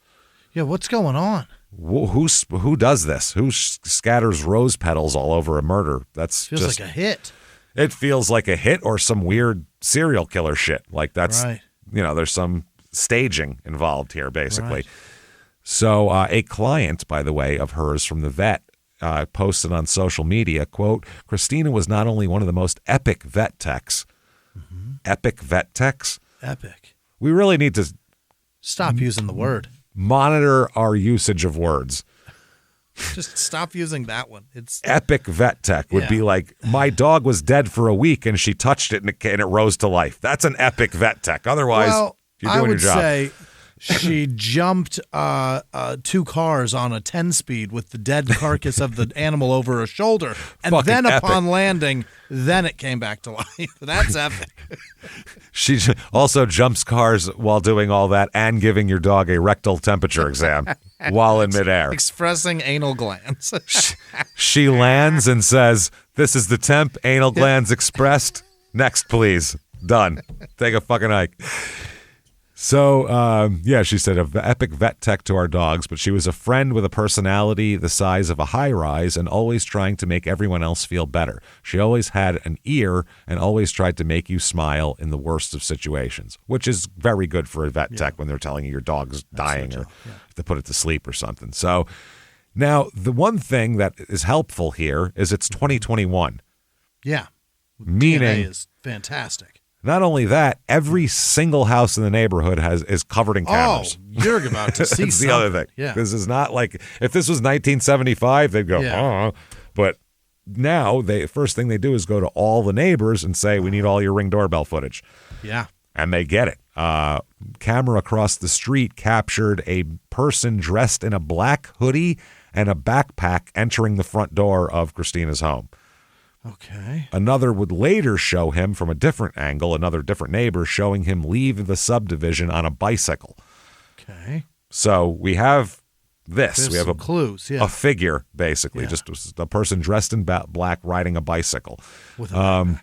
Yeah, what's going on? Who does this? Who scatters rose petals all over a murder? That's feels like a hit. It feels like a hit or some weird serial killer shit. Like that's, right. There's some staging involved here, basically. Right. So a client, by the way, of hers from the vet, posted on social media, quote, Christina was not only one of the most epic vet techs, epic vet techs. Epic. We really need to stop using the word. Monitor our usage of words. Just stop using that one. It's epic vet tech would be like, my dog was dead for a week and she touched it and it rose to life. That's an epic vet tech. Otherwise, you're doing your job. I would say she jumped 2 cars on a 10-speed with the dead carcass of the animal over her shoulder. And fucking then epic. Upon landing, then it came back to life. That's epic. She also jumps cars while doing all that and giving your dog a rectal temperature exam while in midair. Expressing anal glands. She lands and says, this is the temp, anal glands expressed. Next, please. Done. Take a fucking hike. So, she said, an epic vet tech to our dogs, but she was a friend with a personality the size of a high-rise and always trying to make everyone else feel better. She always had an ear and always tried to make you smile in the worst of situations, which is very good for a vet tech when they're telling you your dog's dying or to put it to sleep or something. So, now, the one thing that is helpful here is it's 2021. Yeah. Meaning DNA is fantastic. Not only that, every single house in the neighborhood is covered in cameras. Oh, you're about to see That's the other thing. Yeah. This is not like, if this was 1975, they'd go, But now, first thing they do is go to all the neighbors and say, we need all your Ring doorbell footage. Yeah. And they get it. Camera across the street captured a person dressed in a black hoodie and a backpack entering the front door of Christina's home. Okay. Another would later show him from a different angle, another different neighbor showing him leave the subdivision on a bicycle. Okay. So we have this. There's we have some clues, a figure, basically, just a person dressed in black riding a bicycle. With a backpack.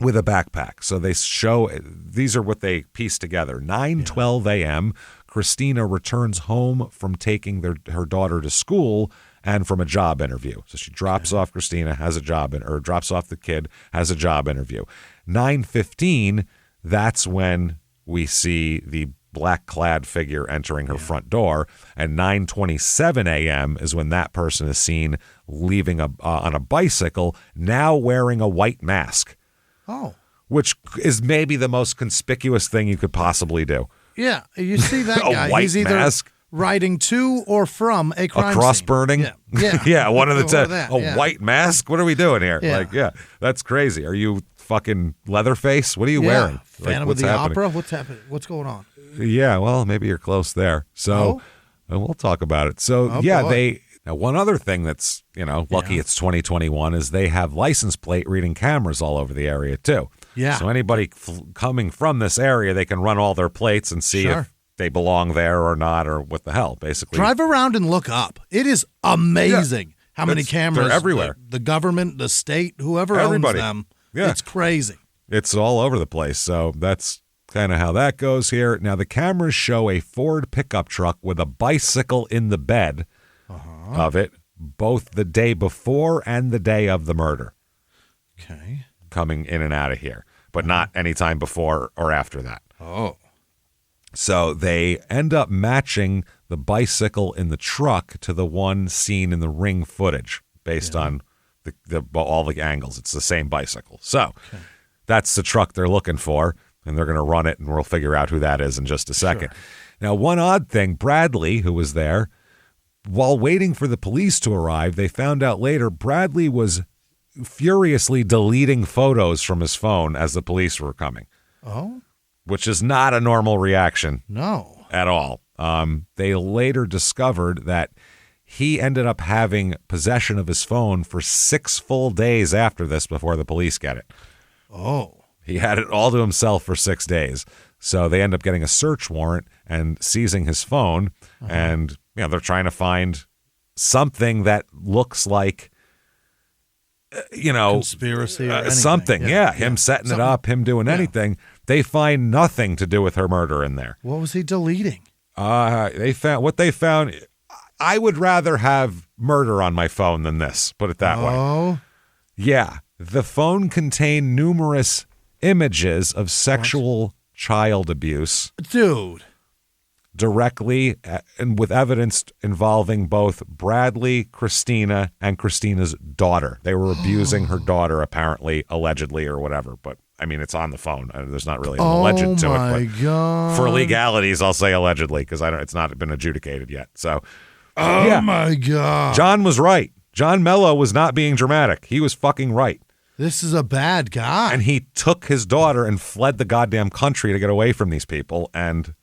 With a backpack. So they show, these are what they piece together. 9:12 a.m., Christina returns home from taking her daughter to school and from a job interview. So she drops off Christina, has a job, or drops off the kid, has a job interview. 9:15, that's when we see the black-clad figure entering her front door. And 9:27 a.m. is when that person is seen leaving on a bicycle, now wearing a white mask. Oh. Which is maybe the most conspicuous thing you could possibly do. Yeah, you see that guy. A white He's either mask. Riding to or from a crime cross scene. burning. Yeah. One of the ten. A White mask. What are we doing here? Yeah. That's crazy. Are you fucking Leatherface? What are you wearing? Phantom of the Opera. What's happening? What's going on? Yeah, well, maybe you're close there. So we'll talk about it. So boy. Now, one other thing that's lucky it's 2021 is they have license plate reading cameras all over the area too. Yeah. So anybody coming from this area, they can run all their plates and see Sure. if they belong there or not, or what the hell, basically. Drive around and look up. It is amazing how many cameras. They're everywhere. The government, the state, whoever Everybody. owns them. Yeah. It's crazy. It's all over the place. So that's kind of how that goes here. Now, the cameras show a Ford pickup truck with a bicycle in the bed of it, both the day before and the day of the murder. Okay. Coming in and out of here, but not any time before or after that. Oh. So they end up matching the bicycle in the truck to the one seen in the Ring footage based on all the angles. It's the same bicycle. So that's the truck they're looking for, and they're going to run it, and we'll figure out who that is in just a second. Sure. Now, one odd thing, Bradley, who was there, while waiting for the police to arrive, they found out later Bradley was furiously deleting photos from his phone as the police were coming. Oh? Which is not a normal reaction. No. At all. They later discovered that he ended up having possession of his phone for 6 full days after this before the police get it. Oh. He had it all to himself for 6 days. So they end up getting a search warrant and seizing his phone. And they're trying to find something that looks like, conspiracy or anything. something. Him setting it up, him doing anything. They find nothing to do with her murder in there. What was he deleting? They found. I would rather have murder on my phone than this. Put it that way. Oh. Yeah, the phone contained numerous images of sexual child abuse, Dude. directly and with evidence involving both Bradley, Christina, and Christina's daughter. They were abusing her daughter, apparently, allegedly, or whatever. But I mean, it's on the phone. There's not really an alleged to it. Oh my But God. for legalities, I'll say allegedly because it's not been adjudicated yet. So, Oh my God. John was right. John Mello was not being dramatic. He was fucking right. This is a bad guy. And he took his daughter and fled the goddamn country to get away from these people. And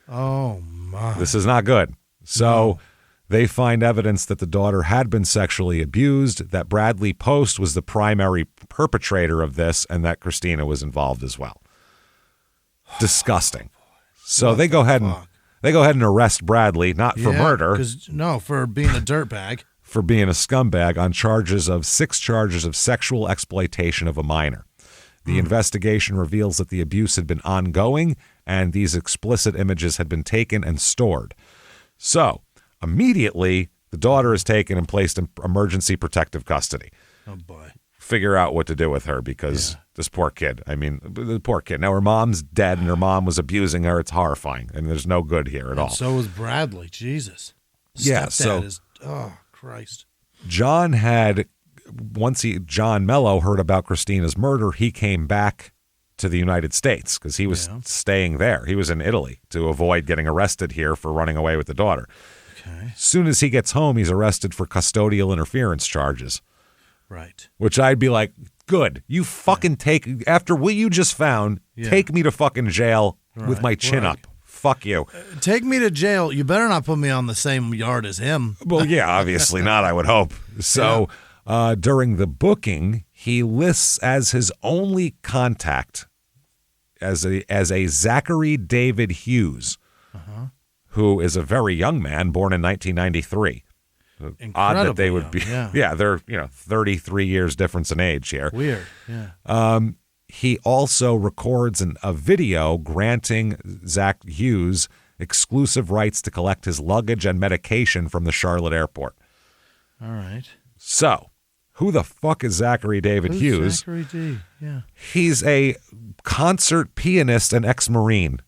oh my. this is not good. So they find evidence that the daughter had been sexually abused, that Bradley Post was the primary perpetrator of this, and that Christina was involved as well. Disgusting. So they go ahead and arrest Bradley, not for murder. No, for being a dirtbag. For being a scumbag on 6 charges of sexual exploitation of a minor. The investigation reveals that the abuse had been ongoing and these explicit images had been taken and stored. So, immediately, the daughter is taken and placed in emergency protective custody. Oh, boy. Figure out what to do with her because this poor kid. I mean, the poor kid. Now, her mom's dead and her mom was abusing her. It's horrifying, and there's no good here at all. So was Bradley. Jesus. Yeah, Stepdad is, oh, Christ. John Mello heard about Christina's murder, he came back to the United States because he was staying there. He was in Italy to avoid getting arrested here for running away with the daughter. Okay. As soon as he gets home, he's arrested for custodial interference charges. Right. Which I'd be like, good. You fucking after what you just found, take me to fucking jail with my chin up. Fuck you. Take me to jail. You better not put me on the same yard as him. Well, yeah, obviously not, I would hope. So during the booking, he lists as his only contact as a Zachary David Hughes, who is a very young man, born in 1993. Odd that they would be. Yeah, they're 33 years difference in age here. Weird. Yeah. He also records a video granting Zach Hughes exclusive rights to collect his luggage and medication from the Charlotte airport. All right. So, who the fuck is Zachary David Hughes? Zachary D. Yeah. He's a concert pianist and ex-Marine.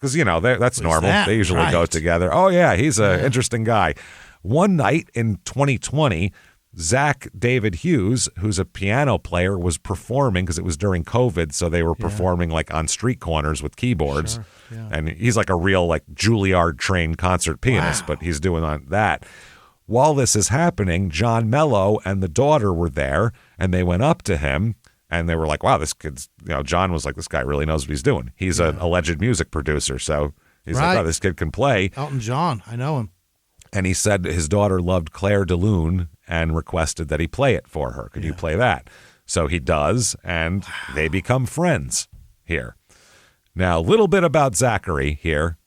Because, that's normal. They usually go together. Oh, yeah, he's an interesting guy. One night in 2020, Zach David Hughes, who's a piano player, was performing because it was during COVID, so they were performing like on street corners with keyboards. Sure. Yeah. And he's like a real Juilliard-trained concert pianist, but he's doing that. While this is happening, John Mello and the daughter were there, and they went up to him, and they were like, wow, this kid's, John was like, this guy really knows what he's doing. He's an alleged music producer, so he's like, oh, this kid can play. Elton John, I know him. And he said his daughter loved Claire de Lune and requested that he play it for her. Could you play that? So he does, and they become friends here. Now, a little bit about Zachary here.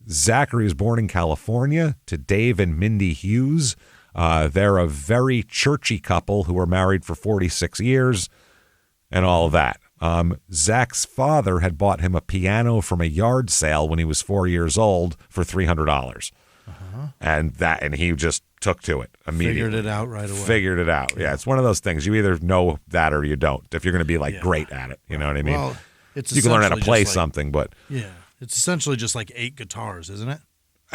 Zachary was born in California to Dave and Mindy Hughes. They're a very churchy couple who were married for 46 years and all of that. Zach's father had bought him a piano from a yard sale when he was 4 years old for $300. And he just took to it immediately. Figured it out right away. Figured it out. Yeah, it's one of those things. You either know that or you don't. If you're going to be great at it, you know what I mean? Well, you can learn how to play something, but it's essentially just like 8 guitars, isn't it?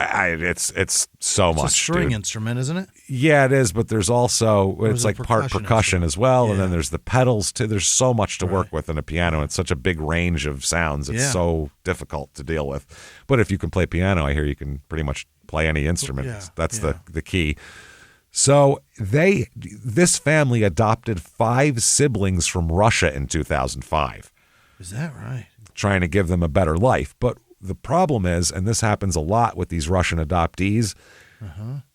It's so much. It's a string dude. Instrument, isn't it? Yeah, it is, but there's also it's like part percussion as well, and then there's the pedals too. There's so much to work with in a piano. It's such a big range of sounds. It's so difficult to deal with. But if you can play piano, I hear you can pretty much play any instrument. That's the key. So this family adopted 5 siblings from Russia in 2005. Is that right? Trying to give them a better life. But the problem is, and this happens a lot with these Russian adoptees,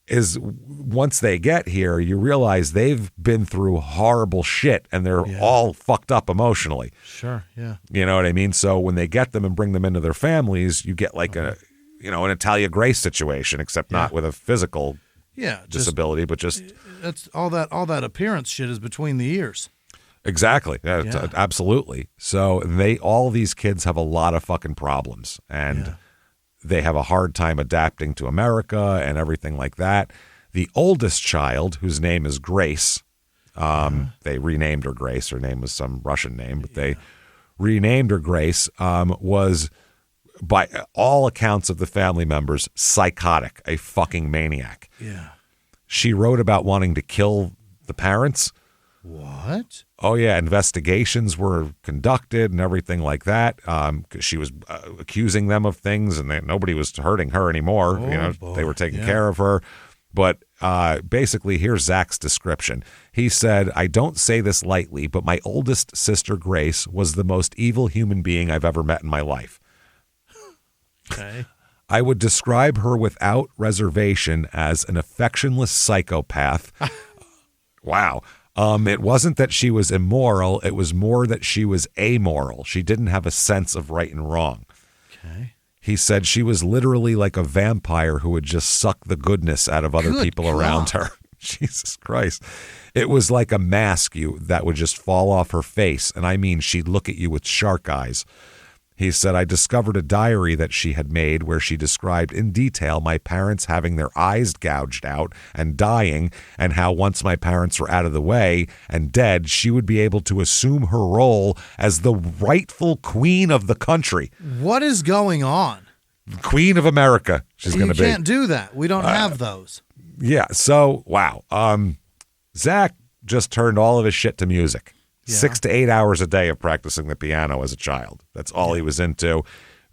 is once they get here, you realize they've been through horrible shit and they're all fucked up emotionally. Sure, yeah. You know what I mean? So when they get them and bring them into their families, you get like an Italia Grace situation, except not with a physical disability, but just that's all that appearance shit is between the ears. Exactly. Absolutely. So all these kids have a lot of fucking problems, and they have a hard time adapting to America and everything like that. The oldest child, whose name is Grace, they renamed her Grace. Her name was some Russian name, but they renamed her Grace, was, by all accounts of the family members, psychotic, a fucking maniac. Yeah. She wrote about wanting to kill the parents. What? Oh, yeah. Investigations were conducted and everything like that. She was accusing them of things, and nobody was hurting her anymore. They were taking care of her. But basically, here's Zach's description. He said, "I don't say this lightly, but my oldest sister, Grace, was the most evil human being I've ever met in my life. Okay. I would describe her without reservation as an affectionless psychopath." Wow. It wasn't that she was immoral. It was more that she was amoral. She didn't have a sense of right and wrong. Okay. He said she was literally like a vampire who would just suck the goodness out of other people around her. Jesus Christ. It was like a mask that would just fall off her face. And I mean, she'd look at you with shark eyes. He said, "I discovered a diary that she had made where she described in detail my parents having their eyes gouged out and dying, and how once my parents were out of the way and dead, she would be able to assume her role as the rightful queen of the country." What is going on? Queen of America, she's going to be. You can't do that. We don't have those. Yeah, so, wow. Zach just turned all of his shit to music. 6 to 8 hours a day of practicing the piano as a child. That's all he was into.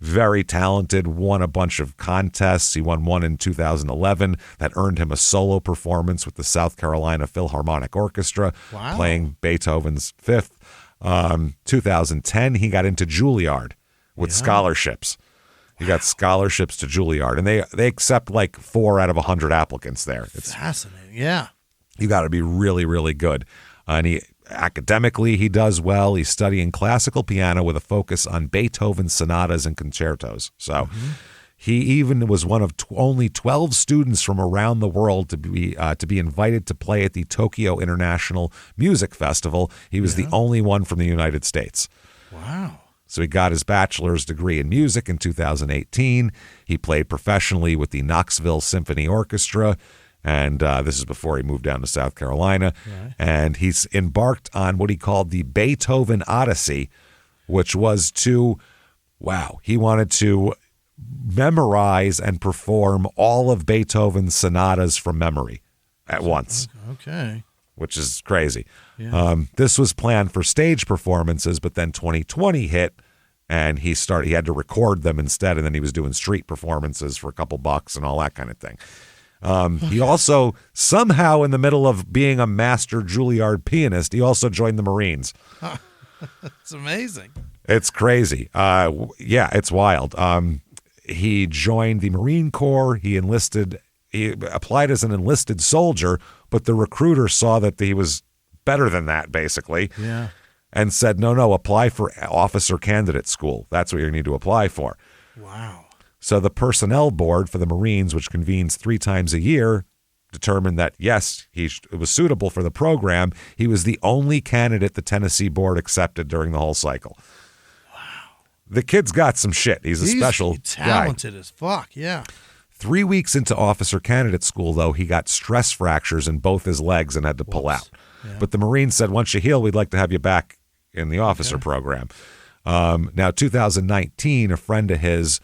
Very talented, won a bunch of contests. He won one in 2011 that earned him a solo performance with the South Carolina Philharmonic Orchestra, playing Beethoven's Fifth. 2010, he got into Juilliard with scholarships. He got scholarships to Juilliard, and they accept like 4 out of 100 applicants there. It's fascinating. Yeah. You got to be really, really good. And academically, he does well. He's studying classical piano with a focus on Beethoven's sonatas and concertos. So he even was one of only 12 students from around the world to be invited to play at the Tokyo International Music Festival. He was the only one from the United States. Wow. So he got his bachelor's degree in music in 2018. He played professionally with the Knoxville Symphony Orchestra. And this is before he moved down to South Carolina. Right. And he's embarked on what he called the Beethoven Odyssey, which was he wanted to memorize and perform all of Beethoven's sonatas from memory at once. Okay. Which is crazy. Yeah. This was planned for stage performances, but then 2020 hit, and he had to record them instead, and then he was doing street performances for a couple bucks and all that kind of thing. He also, somehow in the middle of being a master Juilliard pianist, he also joined the Marines. It's amazing. It's crazy. It's wild. He joined the Marine Corps. He applied as an enlisted soldier, but the recruiter saw that he was better than that, basically. Yeah. And said, no, apply for officer candidate school. That's what you need to apply for. Wow. So the personnel board for the Marines, which convenes 3 times a year, determined that, yes, it was suitable for the program. He was the only candidate the Tennessee board accepted during the whole cycle. Wow. The kid's got some shit. He's a special talented guy. as fuck, yeah. 3 weeks into officer candidate school, though, he got stress fractures in both his legs and had to pull out. Yeah. But the Marines said, once you heal, we'd like to have you back in the officer program. Now, 2019, a friend of his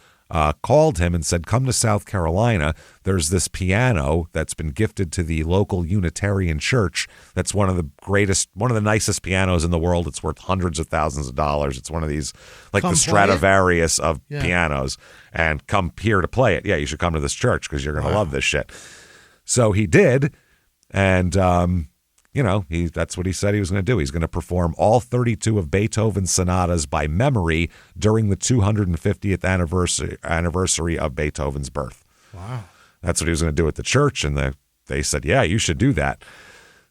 called him and said, come to South Carolina. There's this piano that's been gifted to the local Unitarian church. That's one of the nicest pianos in the world. It's worth hundreds of thousands of dollars. It's one of these, like the Stradivarius of pianos. And come here to play it. Yeah, you should come to this church because you're going to love this shit. So he did. And, that's what he said he was going to do. He's going to perform all 32 of Beethoven's sonatas by memory during the 250th anniversary of Beethoven's birth. Wow. That's what he was going to do at the church, and they said, yeah, you should do that.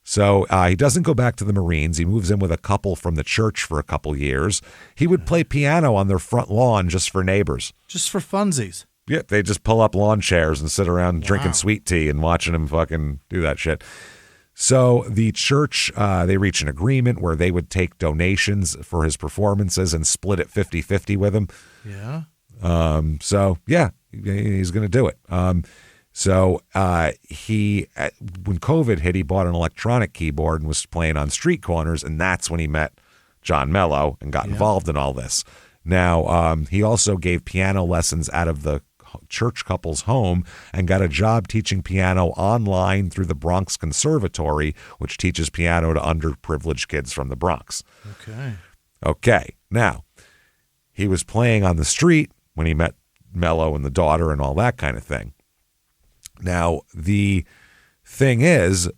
So he doesn't go back to the Marines. He moves in with a couple from the church for a couple years. He would play piano on their front lawn just for neighbors. Just for funsies. Yeah, they just pull up lawn chairs and sit around drinking sweet tea and watching him fucking do that shit. So the church, they reach an agreement where they would take donations for his performances and split it 50-50 with him. Yeah. He's going to do it. When COVID hit, he bought an electronic keyboard and was playing on street corners, and that's when he met John Mello and got involved in all this. Now, he also gave piano lessons out of the church couple's home and got a job teaching piano online through the Bronx Conservatory, which teaches piano to underprivileged kids from the Bronx. Okay. Now, he was playing on the street when he met Mello and the daughter and all that kind of thing. Now, the thing is,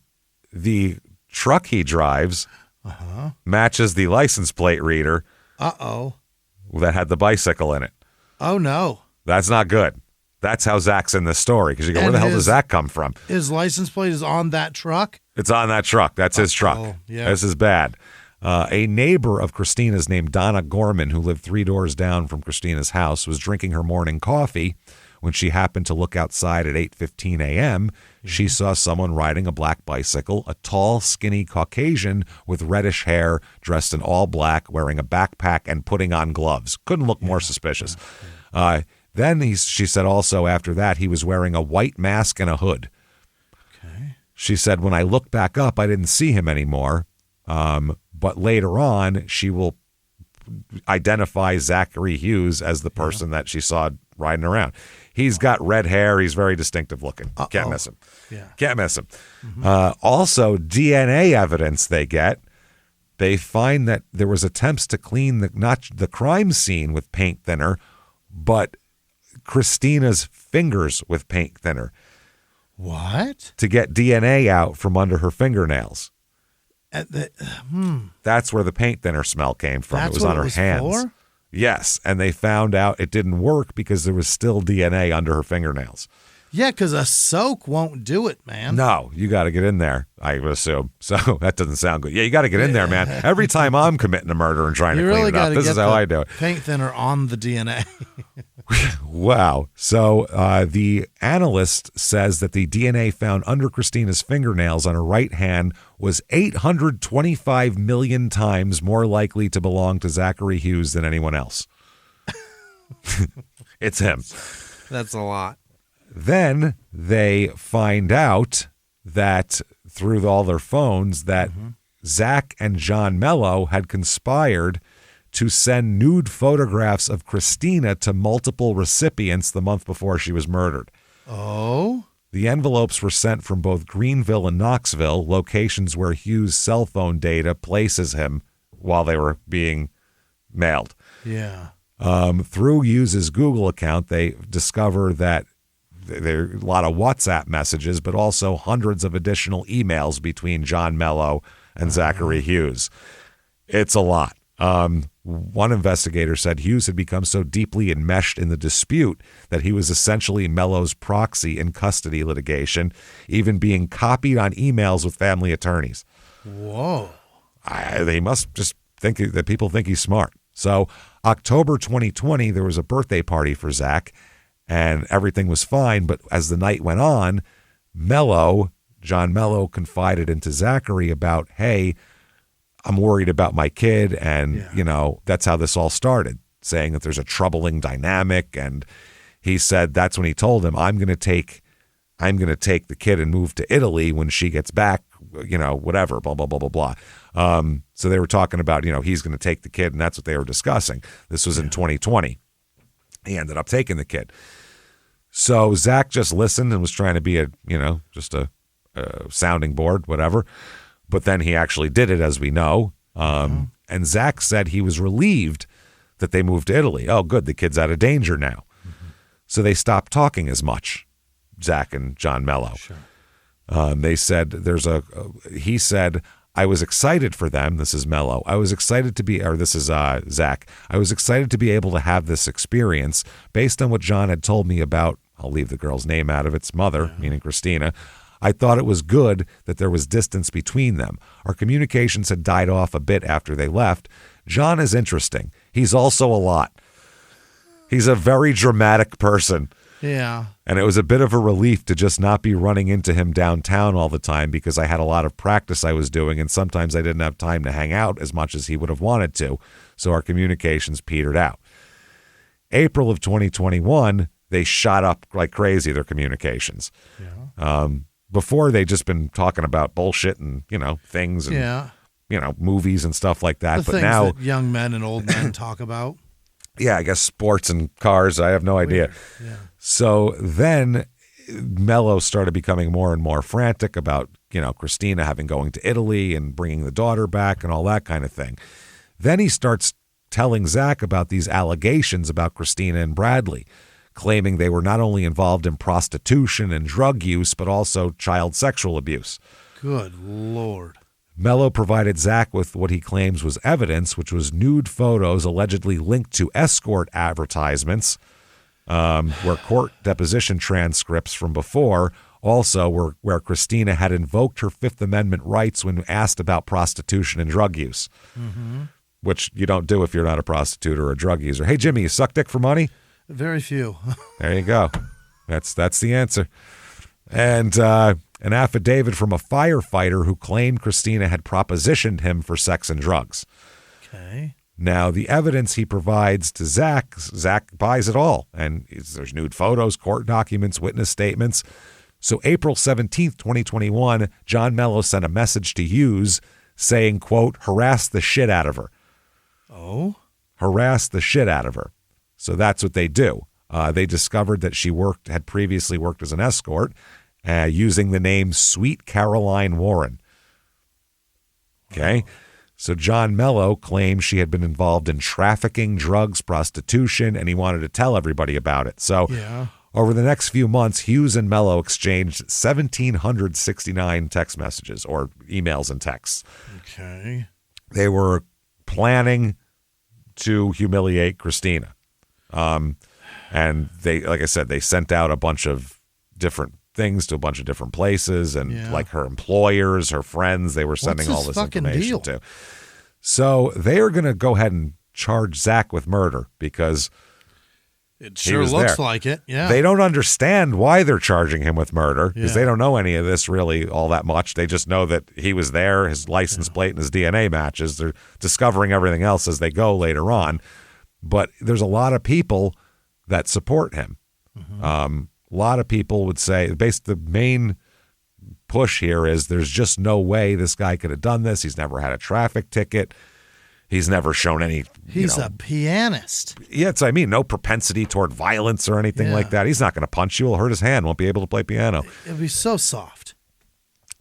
the truck he drives matches the license plate reader that had the bicycle in it. Oh, no. That's not good. That's how Zach's in this story, because you go, where the hell does Zach come from? His license plate is on that truck? It's on that truck. That's his truck. Yeah. This is bad. A neighbor of Christina's named Donna Gorman, who lived 3 doors down from Christina's house, was drinking her morning coffee when she happened to look outside at 8:15 a.m. She saw someone riding a black bicycle, a tall, skinny Caucasian with reddish hair, dressed in all black, wearing a backpack and putting on gloves. Couldn't look more suspicious. Then she said also after that, he was wearing a white mask and a hood. Okay. She said, when I looked back up, I didn't see him anymore. But later on, she will identify Zachary Hughes as the person that she saw riding around. He's got red hair. He's very distinctive looking. Can't miss him. Yeah. Can't miss him. Also, DNA evidence they get. They find that there was attempts to clean not the crime scene with paint thinner, but Christina's fingers with paint thinner. What? To get DNA out from under her fingernails. That's where the paint thinner smell came from. It was on her hands. For? Yes, and they found out it didn't work because there was still DNA under her fingernails. Yeah, because a soak won't do it, man. No, you got to get in there, I would assume. So that doesn't sound good. Yeah, you got to get in there, man. Every time I'm committing a murder and trying to clean it up, this is how I do it. Paint thinner on the DNA. Wow. So the analyst says that the DNA found under Christina's fingernails on her right hand was 825 million times more likely to belong to Zachary Hughes than anyone else. It's him. That's a lot. Then they find out that through all their phones that Zach and John Mello had conspired to send nude photographs of Christina to multiple recipients the month before she was murdered. Oh? The envelopes were sent from both Greenville and Knoxville, locations where Hughes' cell phone data places him while they were being mailed. Yeah. Through Hughes' Google account, they discover that there are a lot of WhatsApp messages, but also hundreds of additional emails between John Mello and Zachary Hughes. It's a lot. One investigator said Hughes had become so deeply enmeshed in the dispute that he was essentially Mello's proxy in custody litigation, even being copied on emails with family attorneys. Whoa. They must just think that people think he's smart. So October 2020, there was a birthday party for Zach, and everything was fine. But as the night went on, John Mello confided into Zachary about, hey, I'm worried about my kid. And, that's how this all started, saying that there's a troubling dynamic. And he said that's when he told him, I'm going to take the kid and move to Italy when she gets back, whatever, blah, blah, blah, blah, blah. So they were talking about, he's going to take the kid, and that's what they were discussing. This was in 2020. He ended up taking the kid. So Zach just listened and was trying to be just a sounding board, whatever. But then he actually did it, as we know. And Zach said he was relieved that they moved to Italy. Oh, good. The kid's out of danger now. Mm-hmm. So they stopped talking as much, Zach and John Mello. Sure. They said he said, I was excited for them. This is Mello. This is Zach. I was excited to be able to have this experience based on what John had told me about, I'll leave the girl's name out of its mother, meaning Christina. I thought it was good that there was distance between them. Our communications had died off a bit after they left. John is interesting. He's also a lot. He's a very dramatic person. Yeah. And it was a bit of a relief to just not be running into him downtown all the time, because I had a lot of practice I was doing, and sometimes I didn't have time to hang out as much as he would have wanted to. So our communications petered out. April of 2021, they shot up like crazy, their communications. Yeah. Before, they'd just been talking about bullshit and, things and, movies and stuff like that. But now that young men and old men talk about. Yeah, I guess sports and cars. I have no idea. Yeah. So then Mello started becoming more and more frantic about, Christina going to Italy and bringing the daughter back and all that kind of thing. Then he starts telling Zach about these allegations about Christina and Bradley, claiming they were not only involved in prostitution and drug use, but also child sexual abuse. Good Lord. Mello provided Zach with what he claims was evidence, which was nude photos allegedly linked to escort advertisements, where court deposition transcripts from before also were where Christina had invoked her Fifth Amendment rights when asked about prostitution and drug use, which you don't do if you're not a prostitute or a drug user. Hey, Jimmy, you suck dick for money? Very few. There you go. That's the answer. And an affidavit from a firefighter who claimed Christina had propositioned him for sex and drugs. Okay. Now, the evidence he provides to Zach buys it all. And there's nude photos, court documents, witness statements. So April 17th, 2021, John Mello sent a message to Hughes saying, quote, harass the shit out of her. Oh? Harass the shit out of her. So that's what they do. They discovered that she had previously worked as an escort using the name Sweet Caroline Warren. Okay. So John Mello claimed she had been involved in trafficking, drugs, prostitution, and he wanted to tell everybody about it. So over the next few months, Hughes and Mello exchanged 1,769 text messages or emails and texts. Okay. They were planning to humiliate Christina. And they, like I said, they sent out a bunch of different things to a bunch of different places, and like her employers, her friends, they were sending all this information to. So they are going to go ahead and charge Zach with murder because it sure looks like it. Yeah. They don't understand why they're charging him with murder because they don't know any of this really all that much. They just know that he was there, his license plate and his DNA matches. They're discovering everything else as they go later on. But there's a lot of people that support him. A lot of people would say, the main push here is there's just no way this guy could have done this. He's never had a traffic ticket. He's never shown any. He's a pianist. Yeah, I mean, no propensity toward violence or anything like that. He's not going to punch you. He'll hurt his hand. Won't be able to play piano. It'll be so soft.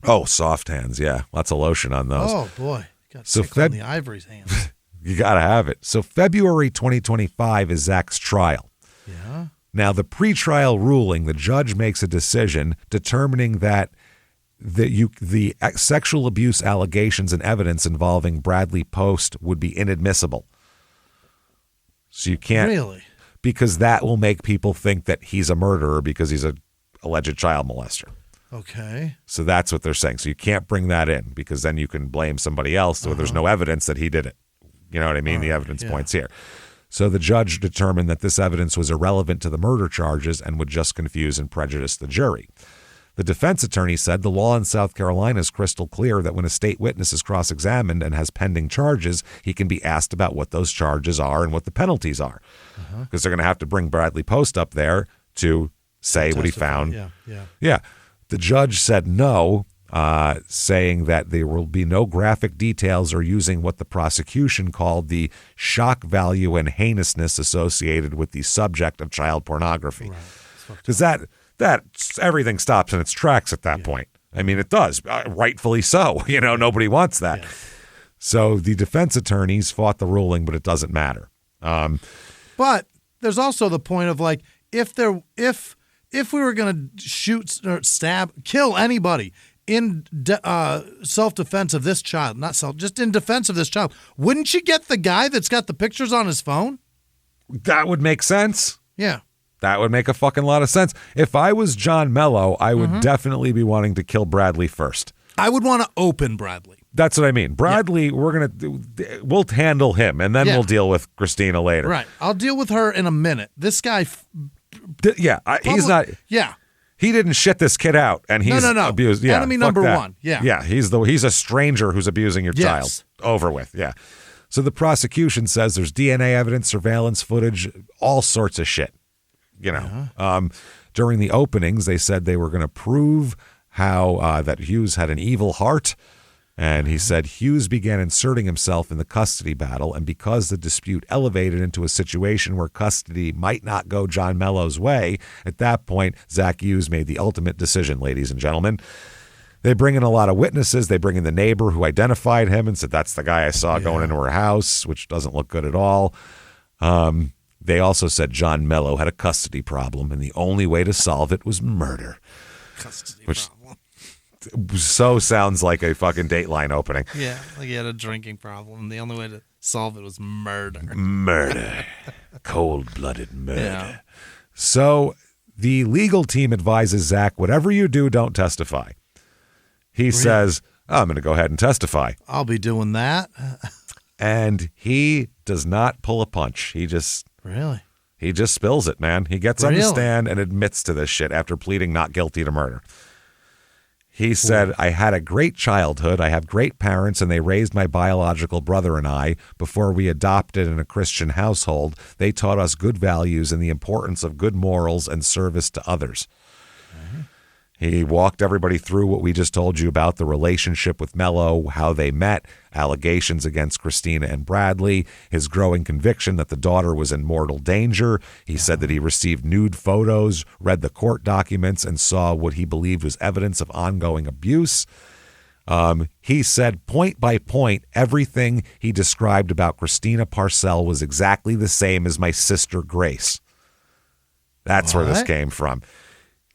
Oh, soft hands. Yeah, lots of lotion on those. Oh boy, got tickle on the ivory's hands. You got to have it. So February 2025 is Zach's trial. Yeah. Now, the pretrial ruling, the judge makes a decision determining that the sexual abuse allegations and evidence involving Bradley Post would be inadmissible. So you can't. Really? Because that will make people think that he's a murderer because he's an alleged child molester. Okay. So that's what they're saying. So you can't bring that in because then you can blame somebody else where there's no evidence that he did it. You know what I mean? The evidence points here. So the judge determined that this evidence was irrelevant to the murder charges and would just confuse and prejudice the jury. The defense attorney said the law in South Carolina is crystal clear that when a state witness is cross-examined and has pending charges, he can be asked about what those charges are and what the penalties are. Because they're going to have to bring Bradley Post up there to say what he found. Yeah. The judge said no, saying that there will be no graphic details or using what the prosecution called the shock value and heinousness associated with the subject of child pornography. Because that everything stops in its tracks at that point. I mean, it does, rightfully so. You know, nobody wants that. So the defense attorneys fought the ruling, but it doesn't matter. But there's also the point of like, if we were going to shoot or stab, kill anybody in self-defense of this child, just in defense of this child, wouldn't you get the guy that's got the pictures on his phone? That would make sense. Yeah. That would make a fucking lot of sense. If I was John Mello, I would definitely be wanting to kill Bradley first. I would want to open Bradley. That's what I mean. Bradley, we'll handle him, and then we'll deal with Christina later. Right. I'll deal with her in a minute. This guy... he's not... Yeah. He didn't shit this kid out, and he's abused. Yeah, enemy number one. Yeah. Yeah, he's a stranger who's abusing your child. Over with, yeah. So the prosecution says there's DNA evidence, surveillance footage, all sorts of shit. You know, during the openings, they said they were going to prove how that Hughes had an evil heart. And he said Hughes began inserting himself in the custody battle. And because the dispute elevated into a situation where custody might not go John Mello's way, at that point, Zach Hughes made the ultimate decision, ladies and gentlemen. They bring in a lot of witnesses. They bring in the neighbor who identified him and said, that's the guy I saw going into her house, which doesn't look good at all. They also said John Mello had a custody problem, and the only way to solve it was murder. Custody problem. So sounds like a fucking Dateline opening. Yeah, like he had a drinking problem. The only way to solve it was murder. Murder. Cold-blooded murder. Yeah. So the legal team advises Zach, whatever you do, don't testify. He says, I'm going to go ahead and testify. I'll be doing that. And he does not pull a punch. He just spills it, man. He gets on the stand and admits to this shit after pleading not guilty to murder. He said, I had a great childhood. I have great parents, and they raised my biological brother and I. Before we adopted in a Christian household, they taught us good values and the importance of good morals and service to others. He walked everybody through what we just told you about the relationship with Mello, how they met, allegations against Christina and Bradley, his growing conviction that the daughter was in mortal danger. He said that he received nude photos, read the court documents, and saw what he believed was evidence of ongoing abuse. He said point by point, everything he described about Christina Parcell was exactly the same as my sister Grace. That's where this came from.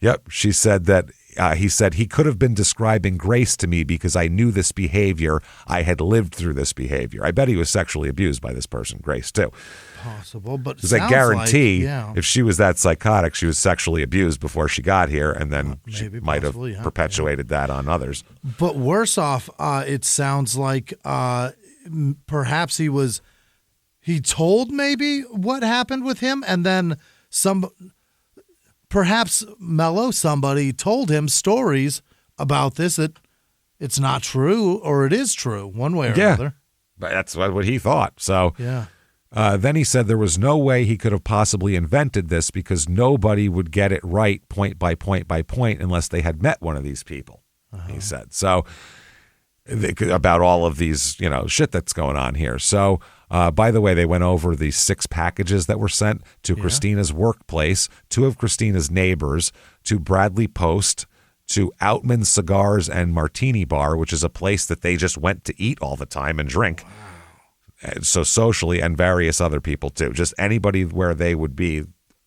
Yep, she said that he said he could have been describing Grace to me because I knew this behavior. I had lived through this behavior. I bet he was sexually abused by this person, Grace, too. Possible, but because I guarantee if she was that psychotic, she was sexually abused before she got here, and then she might have perpetuated that on others. But worse off, it sounds like perhaps he told maybe what happened with him, and then perhaps Mello, somebody told him stories about this that it's not true or it is true one way or another. But that's what he thought. So then he said there was no way he could have possibly invented this because nobody would get it right point by point by point unless they had met one of these people, he said. So about all of these, shit that's going on here. So by the way, they went over the 6 packages that were sent to Christina's workplace, 2 of Christina's neighbors, to Bradley Post, to Outman Cigars and Martini Bar, which is a place that they just went to eat all the time and drink. Wow. So socially, and various other people too. Just anybody where they would be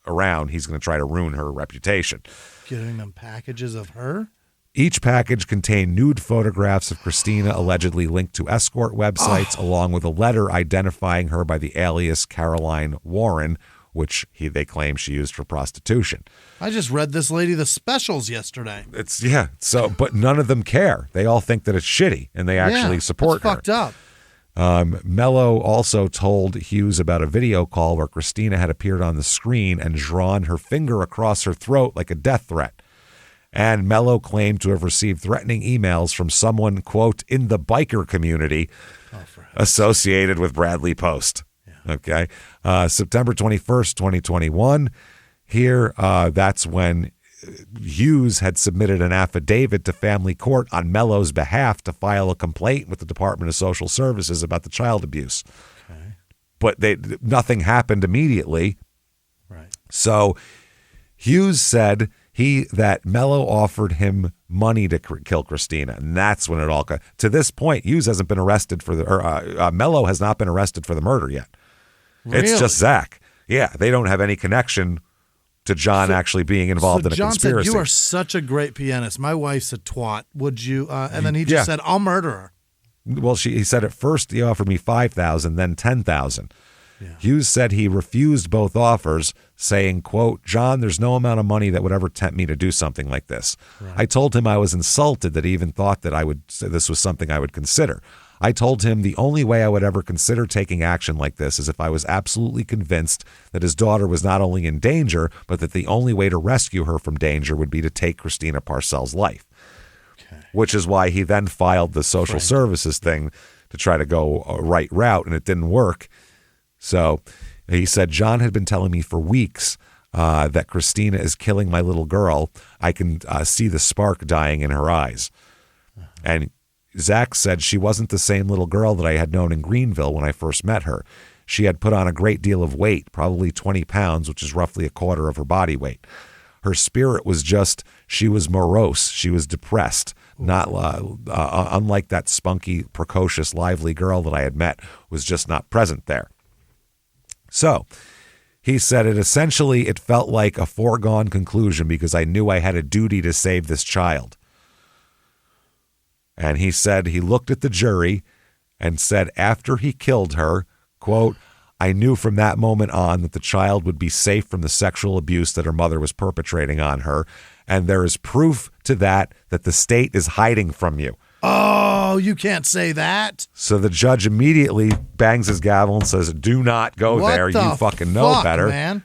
around, he's going to try to ruin her reputation. Getting them packages of her? Each package contained nude photographs of Christina allegedly linked to escort websites, along with a letter identifying her by the alias Caroline Warren, which they claim she used for prostitution. I just read this lady the specials yesterday. But none of them care. They all think that it's shitty, and they actually support her. Fucked up. Mello also told Hughes about a video call where Christina had appeared on the screen and drawn her finger across her throat like a death threat. And Mello claimed to have received threatening emails from someone, quote, in the biker community associated with Bradley Post. Yeah. Okay. September 21st, 2021. Here, that's when Hughes had submitted an affidavit to family court on Mello's behalf to file a complaint with the Department of Social Services about the child abuse. Okay. But nothing happened immediately. Right. So Hughes said that Mello offered him money to kill Christina, and that's when it all got. To this point, Hughes hasn't been arrested Mello has not been arrested for the murder yet. Really? It's just Zach. Yeah, they don't have any connection to John actually being involved in a conspiracy. John said, "You are such a great pianist. My wife's a twat. Would you?" And then he just said, "I'll murder her." Well, he said at first he offered me $5,000, then $10,000. Yeah. Hughes said he refused both offers, saying, quote, "John, there's no amount of money that would ever tempt me to do something like this." Right. I told him I was insulted that he even thought that this was something I would consider. I told him the only way I would ever consider taking action like this is if I was absolutely convinced that his daughter was not only in danger, but that the only way to rescue her from danger would be to take Christina Parcells' life. Okay. Which is why he then filed the social services thing to try to go a right route, and it didn't work. So he said, John had been telling me for weeks that Christina is killing my little girl. I can see the spark dying in her eyes. Uh-huh. And Zach said she wasn't the same little girl that I had known in Greenville when I first met her. She had put on a great deal of weight, probably 20 pounds, which is roughly a quarter of her body weight. Her spirit was she was morose. She was depressed. Not unlike that spunky, precocious, lively girl that I had met, was just not present there. So he said it felt like a foregone conclusion because I knew I had a duty to save this child. And he said he looked at the jury and said after he killed her, quote, I knew from that moment on that the child would be safe from the sexual abuse that her mother was perpetrating on her. And there is proof to that the state is hiding from you. Oh, you can't say that. So the judge immediately bangs his gavel and says, do not go there. You fucking know better. Man?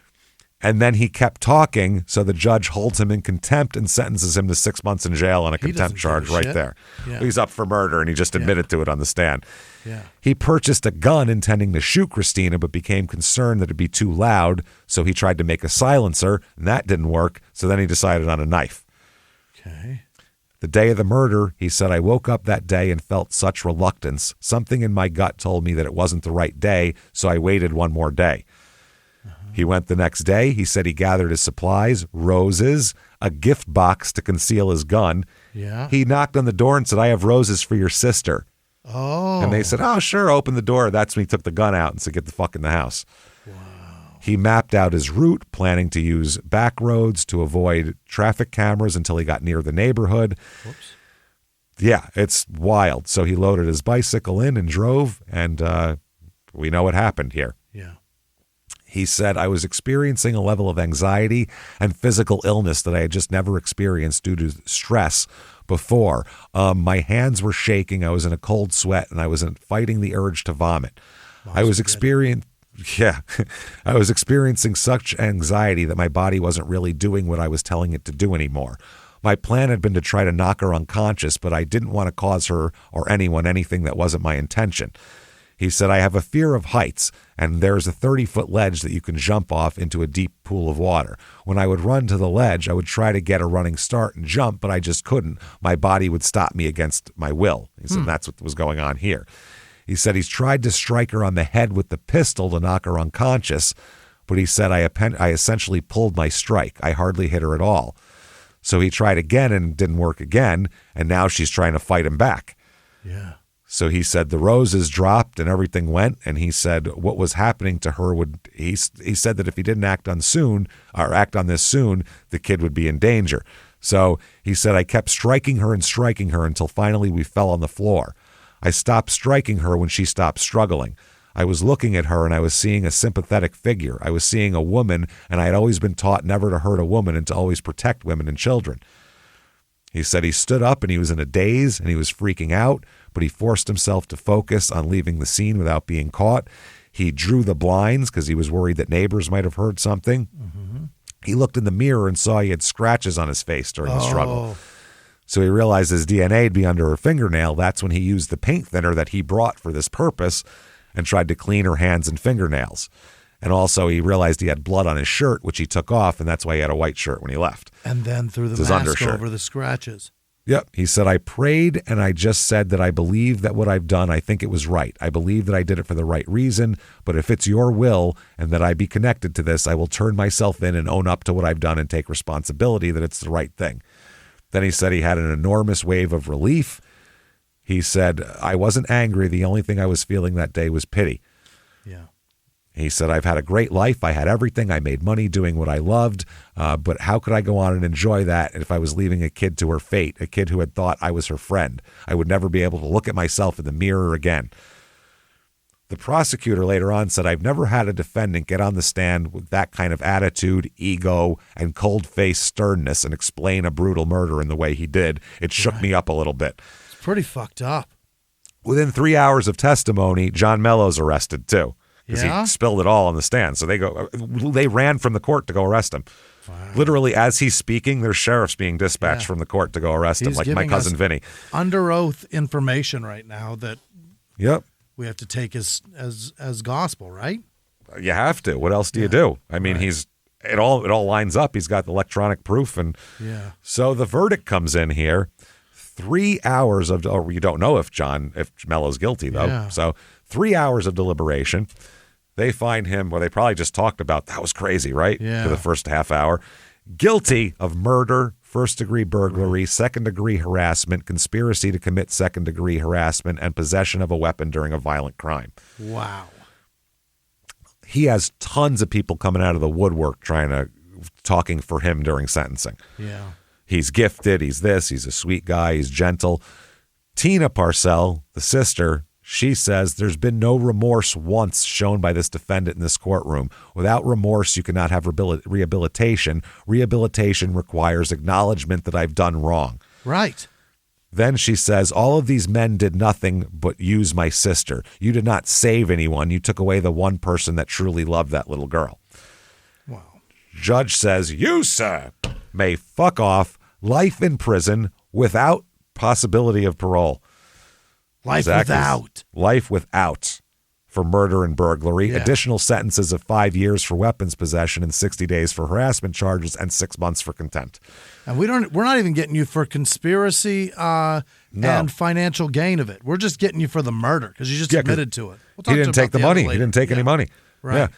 And then he kept talking. So the judge holds him in contempt and sentences him to 6 months in jail on a contempt charge right there. Yeah. He's up for murder and he just admitted to it on the stand. Yeah. He purchased a gun intending to shoot Christina, but became concerned that it'd be too loud. So he tried to make a silencer and that didn't work. So then he decided on a knife. Okay. The day of the murder, he said, I woke up that day and felt such reluctance. Something in my gut told me that it wasn't the right day, so I waited one more day. Uh-huh. He went the next day. He said he gathered his supplies, roses, a gift box to conceal his gun. Yeah. He knocked on the door and said, I have roses for your sister. Oh. And they said, oh, sure, open the door. That's when he took the gun out and said, get the fuck in the house. Wow. He mapped out his route, planning to use back roads to avoid traffic cameras until he got near the neighborhood. Whoops. Yeah, it's wild. So he loaded his bicycle in and drove, and we know what happened here. Yeah. He said, I was experiencing a level of anxiety and physical illness that I had just never experienced due to stress before. My hands were shaking. I was in a cold sweat, and I was fighting the urge to vomit. I was experiencing such anxiety that my body wasn't really doing what I was telling it to do anymore. My plan had been to try to knock her unconscious, but I didn't want to cause her or anyone anything that wasn't my intention. He said, I have a fear of heights, and there's a 30-foot ledge that you can jump off into a deep pool of water. When I would run to the ledge, I would try to get a running start and jump, but I just couldn't. My body would stop me against my will. He said, that's what was going on here. He said he's tried to strike her on the head with the pistol to knock her unconscious, but he said, I essentially pulled my strike. I hardly hit her at all. So he tried again and it didn't work again, and now she's trying to fight him back. Yeah. So he said the roses dropped and everything went, and he said what was happening to her he said that if he didn't act on this soon, the kid would be in danger. So he said, I kept striking her until finally we fell on the floor. I stopped striking her when she stopped struggling. I was looking at her and I was seeing a sympathetic figure. I was seeing a woman, and I had always been taught never to hurt a woman and to always protect women and children. He said he stood up and he was in a daze and he was freaking out, but he forced himself to focus on leaving the scene without being caught. He drew the blinds because he was worried that neighbors might have heard something. Mm-hmm. He looked in the mirror and saw he had scratches on his face during the struggle. So he realized his DNA would be under her fingernail. That's when he used the paint thinner that he brought for this purpose and tried to clean her hands and fingernails. And also he realized he had blood on his shirt, which he took off, and that's why he had a white shirt when he left. And then threw the mask over the scratches. Yep. He said, I prayed and I just said that I believe that what I've done, I think it was right. I believe that I did it for the right reason, but if it's your will and that I be connected to this, I will turn myself in and own up to what I've done and take responsibility that it's the right thing. Then he said he had an enormous wave of relief. He said, I wasn't angry. The only thing I was feeling that day was pity. Yeah. He said, I've had a great life. I had everything. I made money doing what I loved. But how could I go on and enjoy that if I was leaving a kid to her fate, a kid who had thought I was her friend? I would never be able to look at myself in the mirror again. The prosecutor later on said, I've never had a defendant get on the stand with that kind of attitude, ego, and cold-faced sternness and explain a brutal murder in the way he did. It shook me up a little bit. It's pretty fucked up. Within 3 hours of testimony, John Mello's arrested too. Because he spilled it all on the stand. So they ran from the court to go arrest him. Wow. Literally, as he's speaking, there's sheriffs being dispatched from the court to go arrest him, like my cousin Vinny. Under oath information right now that we have to take as gospel, right? You have to. What else do you do? I mean, it all lines up. He's got the electronic proof, and so the verdict comes in here. 3 hours of, or you don't know if Mello's guilty though. Yeah. So 3 hours of deliberation. They find him, well, they probably just talked about, that was crazy, right? Yeah. For the first half hour. Guilty of murder, first-degree burglary, second-degree harassment, conspiracy to commit second-degree harassment, and possession of a weapon during a violent crime. Wow. He has tons of people coming out of the woodwork talking for him during sentencing. Yeah. He's gifted, he's a sweet guy, he's gentle. Tina Parcell, the sister, she says there's been no remorse once shown by this defendant in this courtroom. Without remorse, you cannot have rehabilitation. Rehabilitation requires acknowledgement that I've done wrong. Right. Then she says, all of these men did nothing but use my sister. You did not save anyone. You took away the one person that truly loved that little girl. Wow. Judge says, you, sir, may fuck off. Life in prison without possibility of parole. Life without for murder and burglary. Yeah. Additional sentences of 5 years for weapons possession and 60 days for harassment charges and 6 months for contempt. And we're not even getting you for conspiracy and financial gain of it. We're just getting you for the murder because you just admitted to it. He didn't take the money. He didn't take any money. Right. Yeah.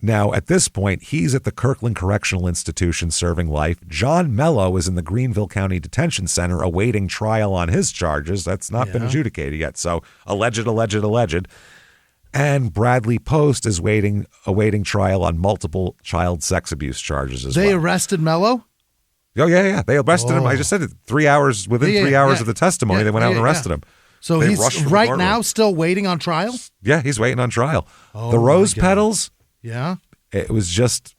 Now, at this point, he's at the Kirkland Correctional Institution serving life. John Mello is in the Greenville County Detention Center awaiting trial on his charges. That's not been adjudicated yet. So, alleged. And Bradley Post is awaiting trial on multiple child sex abuse charges as well. They arrested Mello? Oh, yeah. They arrested him. I just said it. 3 hours, within 3 hours of the testimony, they went out and arrested him. So he's right now still waiting on trial? Yeah, he's waiting on trial. The Rose Petals. Yeah. It was just,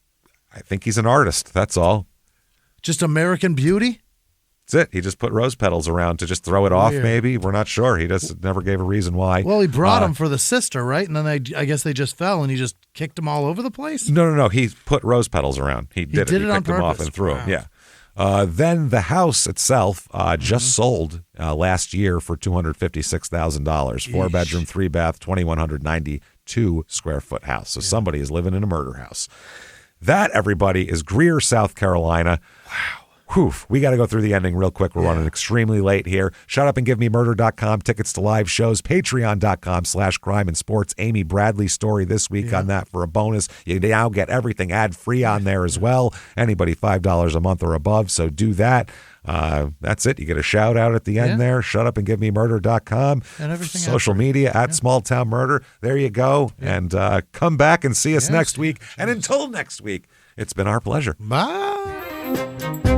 I think he's an artist. That's all. Just American Beauty? That's it. He just put rose petals around to just throw it off, maybe. We're not sure. He just never gave a reason why. Well, he brought them for the sister, right? And then I guess they just fell and he just kicked them all over the place? No. He put rose petals around. He did it. He on picked them off purpose. and threw them. Yeah. Then the house itself just sold last year for $256,000. 4-bedroom, 3-bath, 2,192 square foot house. So somebody is living in a murder house. That, everybody, is Greer, South Carolina. Wow. Whew, we got to go through the ending real quick. We're running extremely late here. ShutUpAndGiveMeMurder.com, tickets to live shows, Patreon.com/crime and sports. Amy Bradley's story this week on that for a bonus. You now get everything ad-free on there as well. Anybody $5 a month or above, so do that. That's it. You get a shout out at the end there. ShutUpAndGiveMeMurder.com. And everything social media at Small Town Murder. There you go. And come back and see us next week. And until next week, it's been our pleasure. Bye.